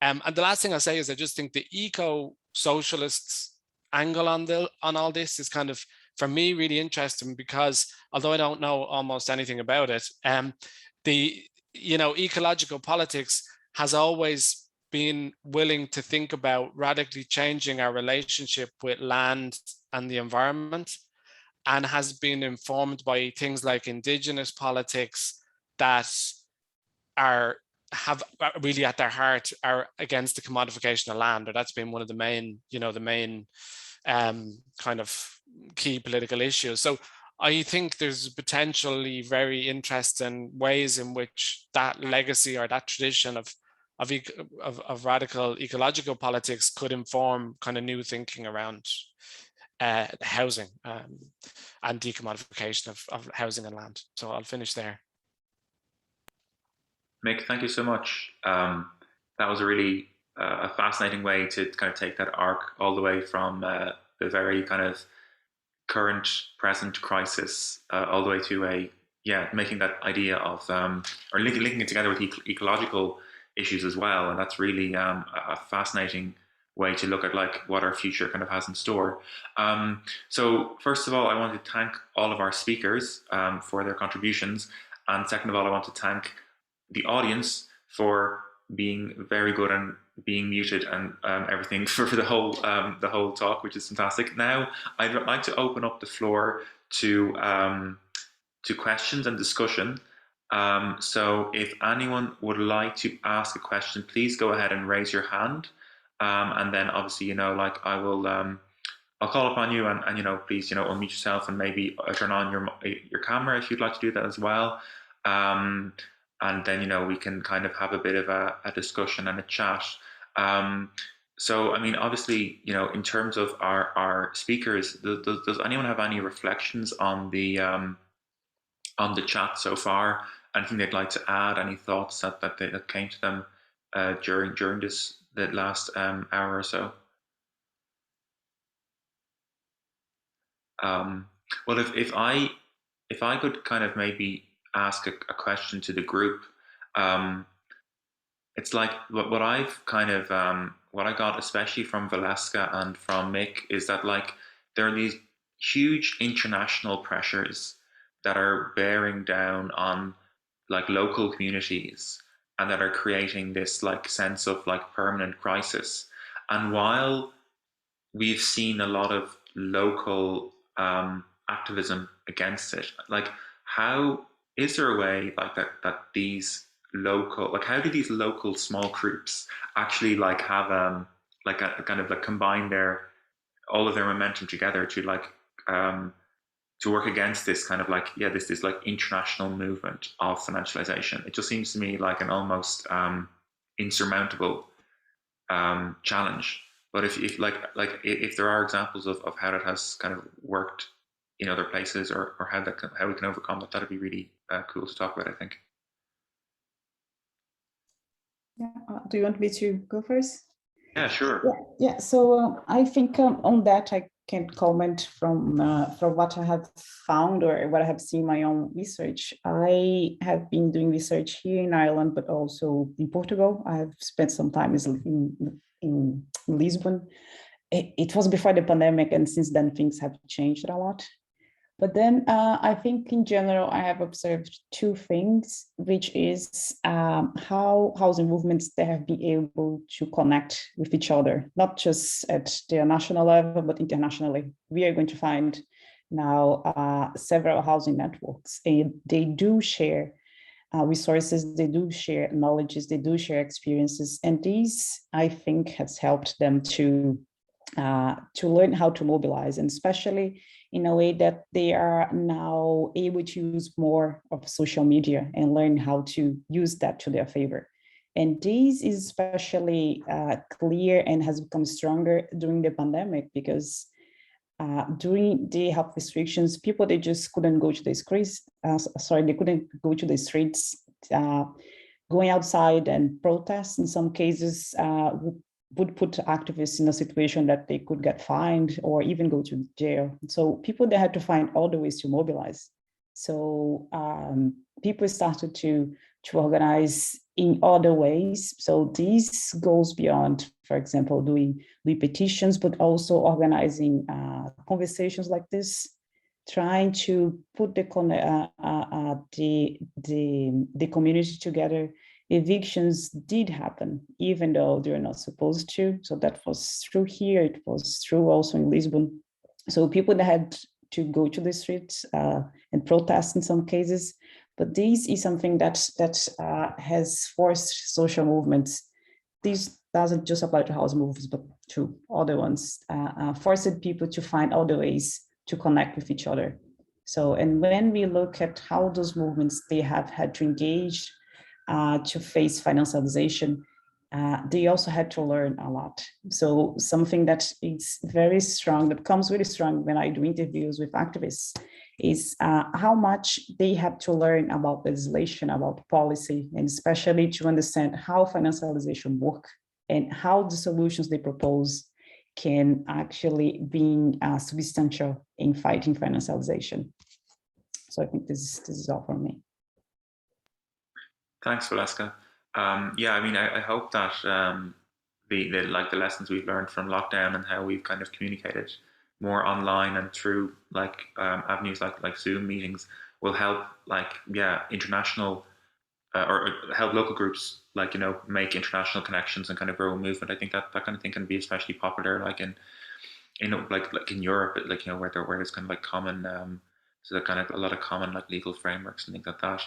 And the last thing I'll say is I just think the eco-socialists angle on all this is kind of, for me, really interesting, because although I don't know almost anything about it, ecological politics has always been willing to think about radically changing our relationship with land and the environment, and has been informed by things like indigenous politics that have really at their heart are against the commodification of land, or that's been one of the main, kind of key political issues. So I think there's potentially very interesting ways in which that legacy or that tradition of radical ecological politics could inform kind of new thinking around housing and decommodification of housing and land. So I'll finish there. Mick, thank you so much. That was a really a fascinating way to kind of take that arc all the way from the very kind of current present crisis all the way to making that idea of or linking it together with ecological issues as well. And that's really a fascinating way to look at like what our future kind of has in store. So first of all, I want to thank all of our speakers for their contributions, and second of all, I want to thank the audience for being very good and being muted and everything for the whole talk, which is fantastic. Now I'd like to open up the floor to questions and discussion. So if anyone would like to ask a question, please go ahead and raise your hand, and then obviously I will I'll call upon you and please unmute yourself and maybe turn on your camera if you'd like to do that as well. And then, we can kind of have a bit of a discussion and a chat. So, I mean, obviously, in terms of our speakers, does anyone have any reflections on the chat so far? Anything they'd like to add? Any thoughts that came to them during the last hour or so? Well, if I could kind of maybe ask a question to the group, it's like what I've kind of what I got especially from Valesca and from Mick is that like there are these huge international pressures that are bearing down on like local communities and that are creating this like sense of like permanent crisis. And while we've seen a lot of local activism against it, like how is there a way like that these local, like how do these local small groups actually like have like a kind of like combine all of their momentum together to like to work against this kind of like this like international movement of financialization? It just seems to me like an almost insurmountable challenge. But if there are examples of how that has kind of worked in other places, or how we can overcome that, that'd be really cool to talk about, I think. Yeah. Do you want me to go first? Yeah, sure. Yeah. So I think on that I can comment from what I have found or what I have seen in my own research. I have been doing research here in Ireland, but also in Portugal. I have spent some time in Lisbon. It was before the pandemic, and since then things have changed a lot. But then I think in general, I have observed two things, which is how housing movements, they have been able to connect with each other, not just at the national level, but internationally. We are going to find now several housing networks, and they do share resources, they do share knowledges, they do share experiences. And these, I think, has helped them to learn how to mobilize, and especially in a way that they are now able to use more of social media and learn how to use that to their favor. And this is especially clear and has become stronger during the pandemic, because during the health restrictions, they just couldn't go to the streets. They couldn't go to the streets. going outside and protest in some cases would put activists in a situation that they could get fined or even go to jail. So people, they had to find other ways to mobilize. So people started to organize in other ways. So this goes beyond, for example, doing petitions, but also organizing conversations like this, trying to put the community together. Evictions did happen, even though they're not supposed to. So that was true here. It was true also in Lisbon. So people that had to go to the streets and protest in some cases. But this is something that has forced social movements. This doesn't just apply to house movements, but to other ones, forced people to find other ways to connect with each other. So, and when we look at how those movements, they have had to engage to face financialization, they also had to learn a lot. So something that is very strong, that comes really strong when I do interviews with activists, is how much they have to learn about legislation, about policy, and especially to understand how financialization work and how the solutions they propose can actually be substantial in fighting financialization. So I think this is all from me. Thanks, Valesca. Yeah, I mean, I hope that the lessons we've learned from lockdown and how we've kind of communicated more online and through avenues like Zoom meetings will help international or help local groups make international connections and kind of grow a movement. I think that kind of thing can be especially popular like in Europe, where there's kind of like common so that kind of a lot of common like legal frameworks and things like that.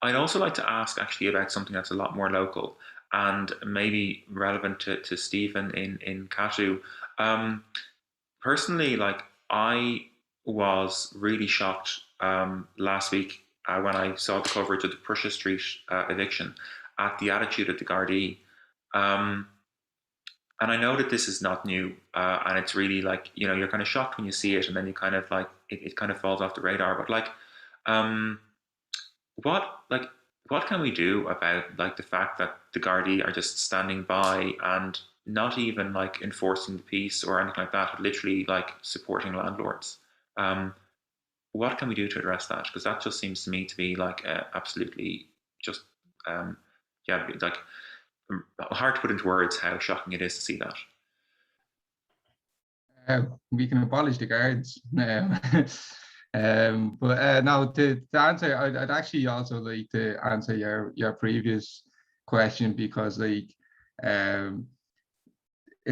I'd also like to ask actually about something that's a lot more local and maybe relevant to Stephen in CATU. Personally, like I was really shocked last week when I saw the coverage of the Prussia Street eviction at the attitude of the Gardaí. And I know that this is not new, and it's really like, you're kind of shocked when you see it, and then you kind of like, it kind of falls off the radar. But like, what can we do about like the fact that the Gardaí are just standing by and not even like enforcing the peace or anything like that, but literally like supporting landlords? What can we do to address that? Because that just seems to me to be like absolutely just like hard to put into words how shocking it is to see that. We can abolish the guards now. But no, to answer, I'd actually also like to answer your previous question, because like in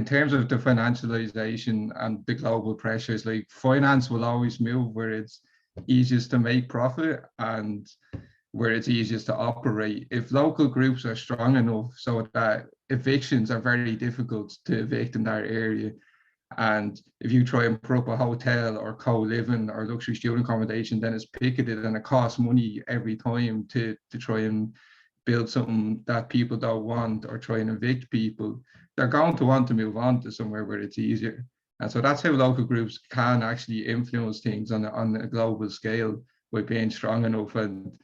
terms of the financialization and the global pressures, like finance will always move where it's easiest to make profit and where it's easiest to operate. If local groups are strong enough so that evictions are very difficult to evict in that area, and if you try and put up a hotel or co-living or luxury student accommodation, then it's picketed and it costs money every time to try and build something that people don't want or try and evict people. They're going to want to move on to somewhere where it's easier. And so that's how local groups can actually influence things on a global scale by being strong enough. And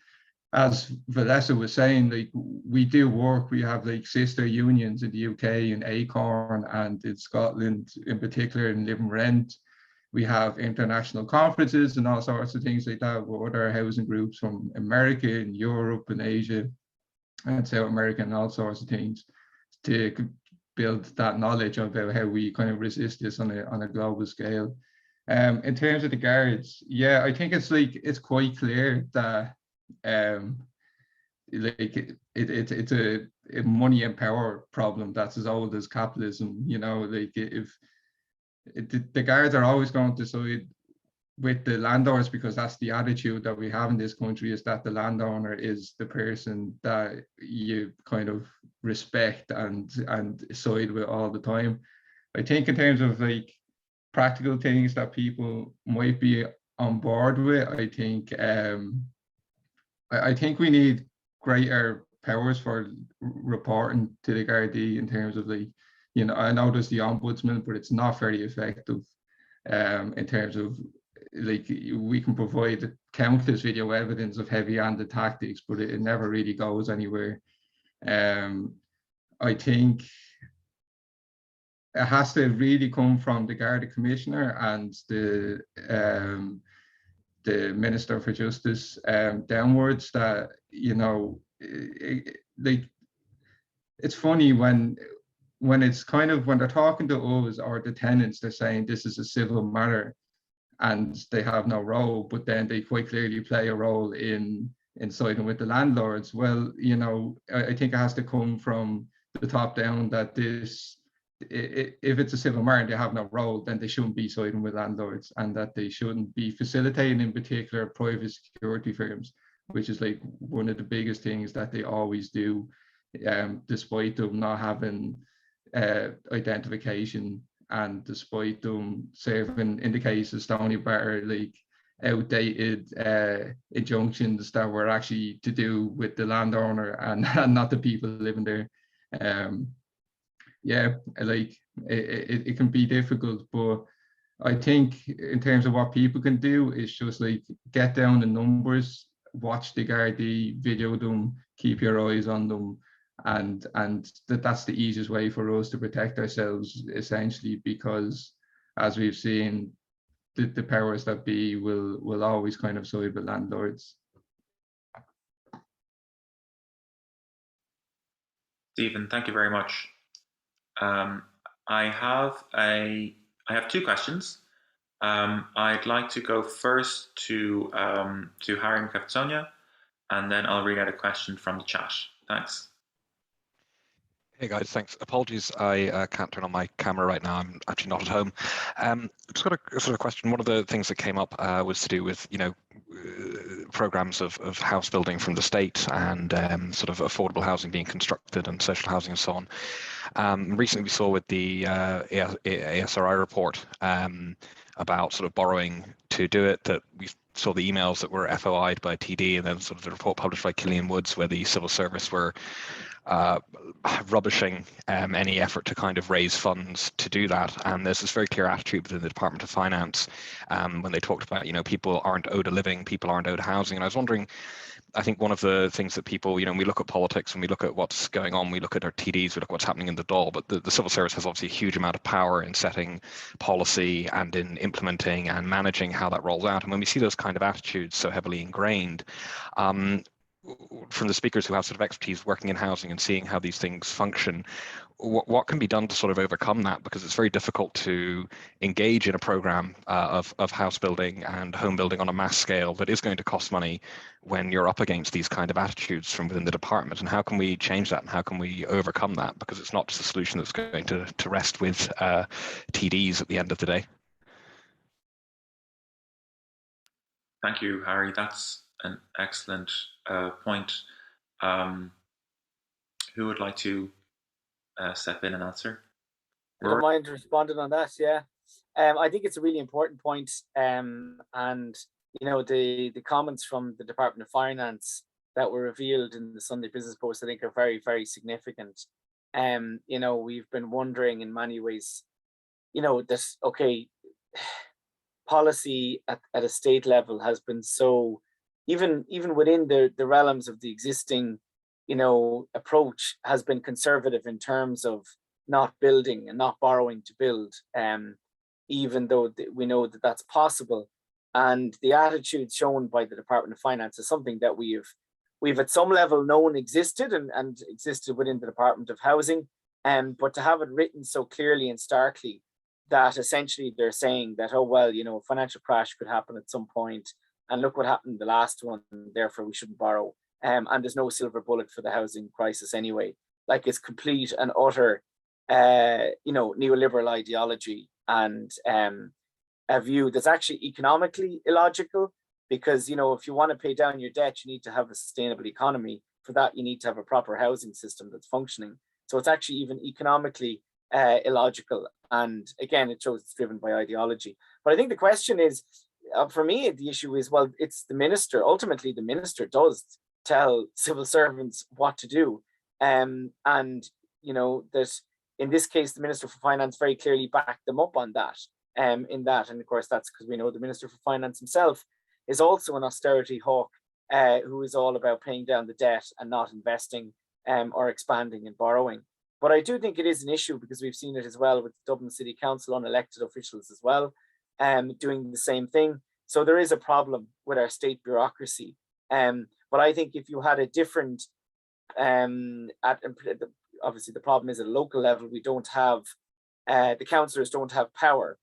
as Valesca was saying, like we do work, we have like sister unions in the UK in Acorn and in Scotland in particular in Live and Rent. We have international conferences and all sorts of things like that with other housing groups from America and Europe and Asia and South America and all sorts of things to build that knowledge about how we kind of resist this on a global scale. In terms of the guards, yeah, I think it's quite clear that it's a money and power problem that's as old as capitalism. Like if the guards are always going to side with the landowners, because that's the attitude that we have in this country, is that the landowner is the person that you kind of respect and side with all the time. I think in terms of like practical things that people might be on board with, I think we need greater powers for reporting to the Gardaí in terms of like, I know there's the ombudsman, but it's not very effective in terms of like we can provide countless video evidence of heavy-handed tactics, but it never really goes anywhere. I think it has to really come from the Garda Commissioner and the Minister for Justice downwards, that, you know, like, it's funny when it's kind of, when they're talking to us or the tenants, they're saying this is a civil matter and they have no role, but then they quite clearly play a role in siding with the landlords. Well, you know, I think it has to come from the top down that this, if it's a civil matter and they have no role, then they shouldn't be siding with landlords, and that they shouldn't be facilitating, in particular, private security firms, which is like one of the biggest things that they always do, despite them not having identification, and despite them serving, in the case of Stony Bar, like outdated injunctions that were actually to do with the landowner and not the people living there. Yeah, like it can be difficult, but I think in terms of what people can do, is just like get down the numbers, watch the Gardaí, video them, keep your eyes on them, and that's the easiest way for us to protect ourselves, essentially, because as we've seen, the powers that be will always kind of side with landlords. Stephen, thank you very much. I have two questions. I'd like to go first to Harry McCafferty, and then I'll read out a question from the chat. Thanks. Hey guys, thanks. Apologies, I can't turn on my camera right now. I'm actually not at home. Just got a sort of question. One of the things that came up was to do with, you know, programs of house building from the state and sort of affordable housing being constructed and social housing and so on. Recently we saw with the ASRI report about sort of borrowing to do it, that we saw the emails that were FOI'd by TD, and then sort of the report published by Killian Woods where the civil service were rubbishing any effort to kind of raise funds to do that. And there's this very clear attitude within the Department of Finance when they talked about, you know, people aren't owed a living, people aren't owed housing. And I was wondering, I think one of the things that people, you know, we look at politics and we look at what's going on, we look at our TDs, we look at what's happening in the Dáil, but the civil service has obviously a huge amount of power in setting policy and in implementing and managing how that rolls out. And when we see those kind of attitudes so heavily ingrained, from the speakers who have sort of expertise working in housing and seeing how these things function, what can be done to sort of overcome that? Because it's very difficult to engage in a program of house building and home building on a mass scale that is going to cost money when you're up against these kind of attitudes from within the department. And how can we change that? And how can we overcome that? Because it's not just a solution that's going to rest with TDs at the end of the day. Thank you, Harry. That's an excellent point. Who would like to step in and answer? I don't mind responding on that. Yeah, I think it's a really important point. And you know, the comments from the Department of Finance that were revealed in the Sunday Business Post, I think, are very, very significant. You know, we've been wondering in many ways, you know, that okay, policy at a state level has been so, even within the realms of the existing, you know, approach, has been conservative in terms of not building and not borrowing to build, even though we know that that's possible. And the attitude shown by the Department of Finance is something that we've at some level known existed and existed within the Department of Housing, but to have it written so clearly and starkly that essentially they're saying that, oh, well, you know, a financial crash could happen at some point, and look what happened the last one, therefore we shouldn't borrow. And there's no silver bullet for the housing crisis anyway. Like, it's complete and utter, you know, neoliberal ideology, and a view that's actually economically illogical, because, you know, if you want to pay down your debt, you need to have a sustainable economy. For that, you need to have a proper housing system that's functioning. So it's actually even economically illogical. And again, it shows it's driven by ideology. But I think the question is, for me, the issue is, well, it's the minister. Ultimately, the minister does tell civil servants what to do. And, you know, that in this case, the Minister for Finance very clearly backed them up on that. in that. And of course, that's because we know the Minister for Finance himself is also an austerity hawk who is all about paying down the debt and not investing or expanding and borrowing. But I do think it is an issue because we've seen it as well with Dublin City Council unelected officials as well, doing the same thing. So there is a problem with our state bureaucracy. But I think if you had a different, obviously the problem is at a local level, we don't have, the councillors don't have power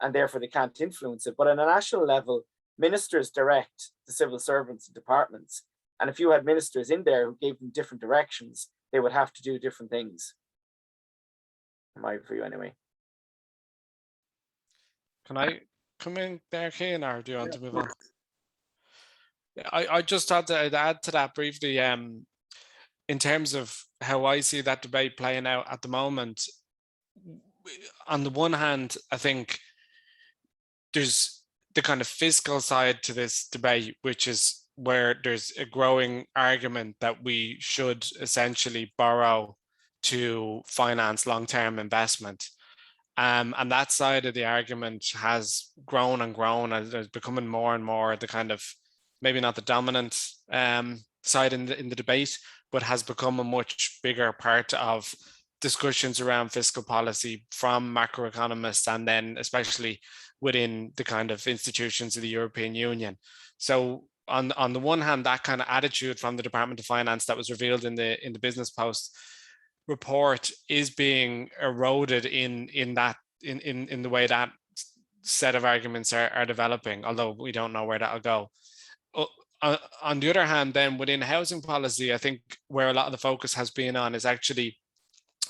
and therefore they can't influence it. But on a national level, ministers direct the civil servants and departments. And if you had ministers in there who gave them different directions, they would have to do different things. My view anyway. Can I come in there, Cian, or do you want to move on? I just thought to add to that briefly, in terms of how I see that debate playing out at the moment. On the one hand, I think there's the kind of fiscal side to this debate, which is where there's a growing argument that we should essentially borrow to finance long-term investment. And that side of the argument has grown and grown, and it's becoming more and more the kind of, maybe not the dominant side in the debate, but has become a much bigger part of discussions around fiscal policy from macroeconomists, and then especially within the kind of institutions of the European Union. So on the one hand, that kind of attitude from the Department of Finance that was revealed in the Business Post report is being eroded in the way that set of arguments are developing, although we don't know where that'll go. On the other hand, then within housing policy, I think where a lot of the focus has been on is actually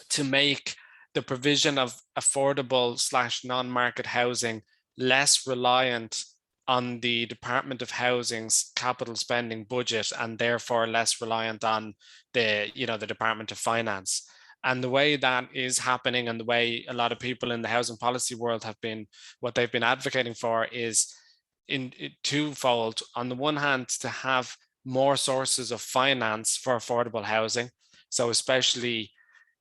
to make the provision of affordable / non-market housing less reliant on the Department of Housing's capital spending budget, and therefore less reliant on the Department of Finance. And the way that is happening, and the way a lot of people in the housing policy world have been, what they've been advocating for is in twofold. On the one hand, to have more sources of finance for affordable housing. So especially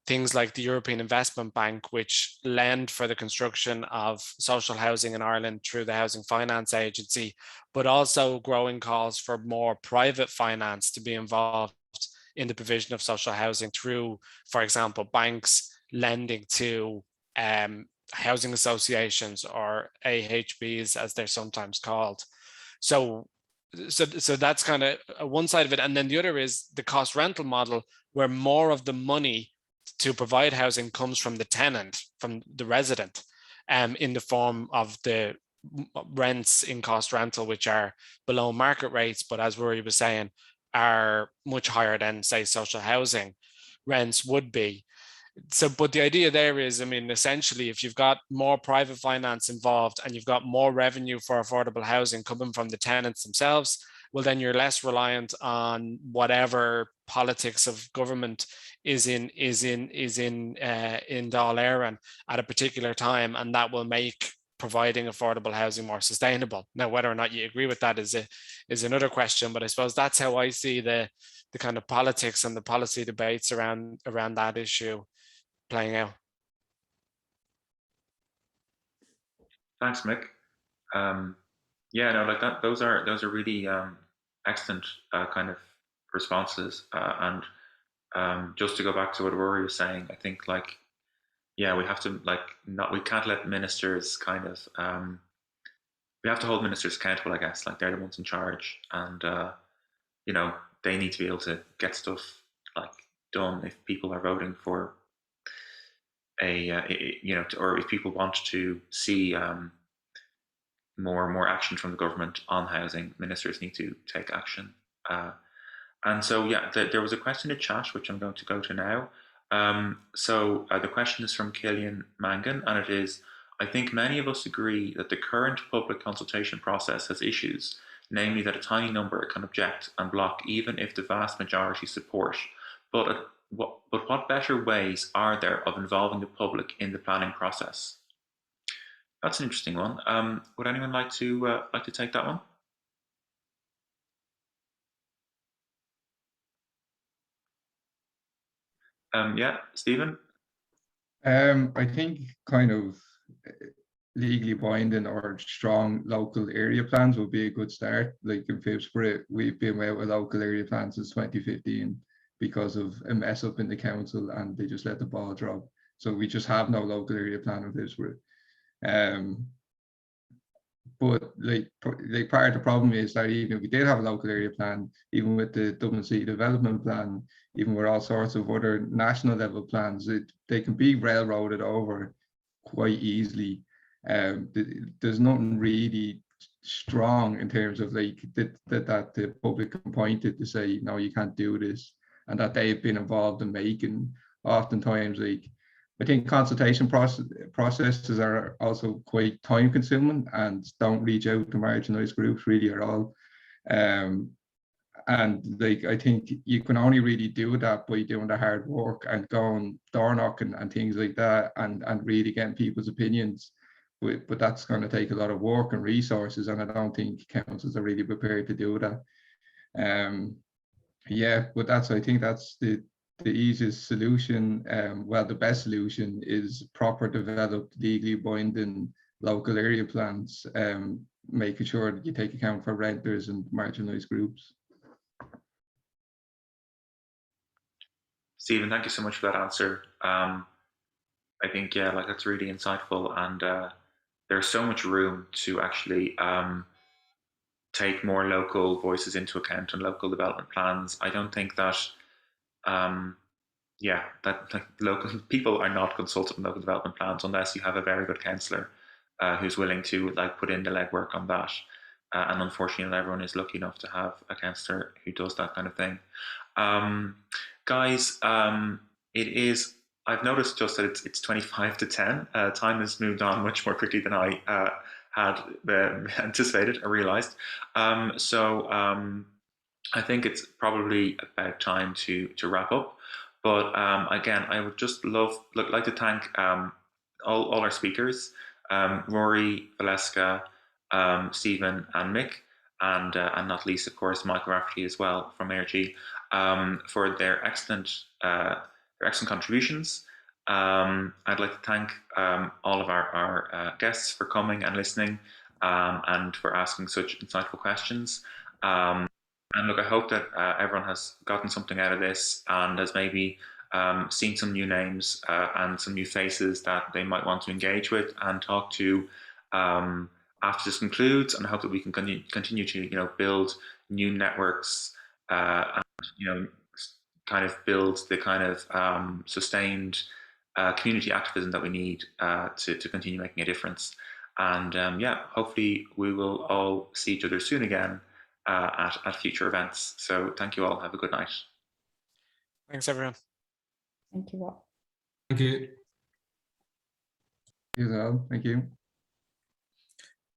things like the European Investment Bank, which lend for the construction of social housing in Ireland through the Housing Finance Agency, but also growing calls for more private finance to be involved in the provision of social housing through, for example, banks lending to housing associations, or AHBs as they're sometimes called. So that's kind of one side of it. And then the other is the cost rental model, where more of the money to provide housing comes from the tenant, from the resident, in the form of the rents in cost rental, which are below market rates, but as Rory was saying, are much higher than, say, social housing rents would be. So, but the idea there is, I mean, essentially, if you've got more private finance involved and you've got more revenue for affordable housing coming from the tenants themselves, well, then you're less reliant on whatever politics of government is in Dáil Éireann at a particular time, and that will make providing affordable housing more sustainable. Now, whether or not you agree with that is another question, but I suppose that's how I see the kind of politics and the policy debates around that issue playing out. Thanks, Mick. Yeah, no, like that. Those are really excellent kind of responses. And just to go back to what Rory was saying, I think yeah, we have to we can't let ministers kind of we have to hold ministers accountable, I guess. Like, they're the ones in charge, and they need to be able to get stuff done if people are voting for or if people want to see more action from the government on housing, ministers need to take action. And so, yeah, there was a question in chat, which I'm going to go to now. So the question is from Killian Mangan, and it is, I think many of us agree that the current public consultation process has issues, namely that a tiny number can object and block even if the vast majority support. But what better ways are there of involving the public in the planning process? That's an interesting one. Would anyone like to take that one? Yeah, Stephen? I think kind of legally binding or strong local area plans would be a good start. Like in Phibsboro, we've been away with local area plans since 2015 because of a mess up in the council and they just let the ball drop. So we just have no local area plan in Phibsboro. But like part of the problem is that even if we did have a local area plan, even with the Dublin City Development Plan, even with all sorts of other national level plans, they can be railroaded over quite easily. There's nothing really strong in terms of like that the public can point to say, no, you can't do this, and that they've been involved in making. Oftentimes, like, I think consultation processes are also quite time consuming and don't reach out to marginalized groups really at all. And like, I think you can only really do that by doing the hard work and going door knocking and things like that, and really getting people's opinions. But that's going to take a lot of work and resources, and I don't think councils are really prepared to do that. Yeah, but I think that's the easiest solution. Well, the best solution is proper developed, legally binding local area plans, making sure that you take account for renters and marginalized groups. Stephen, thank you so much for that answer. I think, yeah, like that's really insightful, and there's so much room to actually take more local voices into account and local development plans. I don't think that, yeah, that like, local people are not consulted on local development plans unless you have a very good councillor who's willing to like put in the legwork on that. And unfortunately, not everyone is lucky enough to have a councillor who does that kind of thing. Guys, it is. I've noticed just that it's 25 to 10. Time has moved on much more quickly than I had anticipated or realised. So I think it's probably about time to wrap up. But again, I would just like to thank all our speakers, Rory, Valesca, Stephen, and Mick, and not least, of course, Michael Rafferty as well from ARG, for their excellent contributions. I'd like to thank all of our guests for coming and listening, and for asking such insightful questions. And look, I hope that everyone has gotten something out of this and has maybe seen some new names and some new faces that they might want to engage with and talk to after this concludes. And I hope that we can continue to build new networks and kind of build the kind of sustained community activism that we need to continue making a difference. And yeah, hopefully we will all see each other soon again at future events. So thank you all. Have a good night. Thanks, everyone. Thank you all. Thank you. Thank you.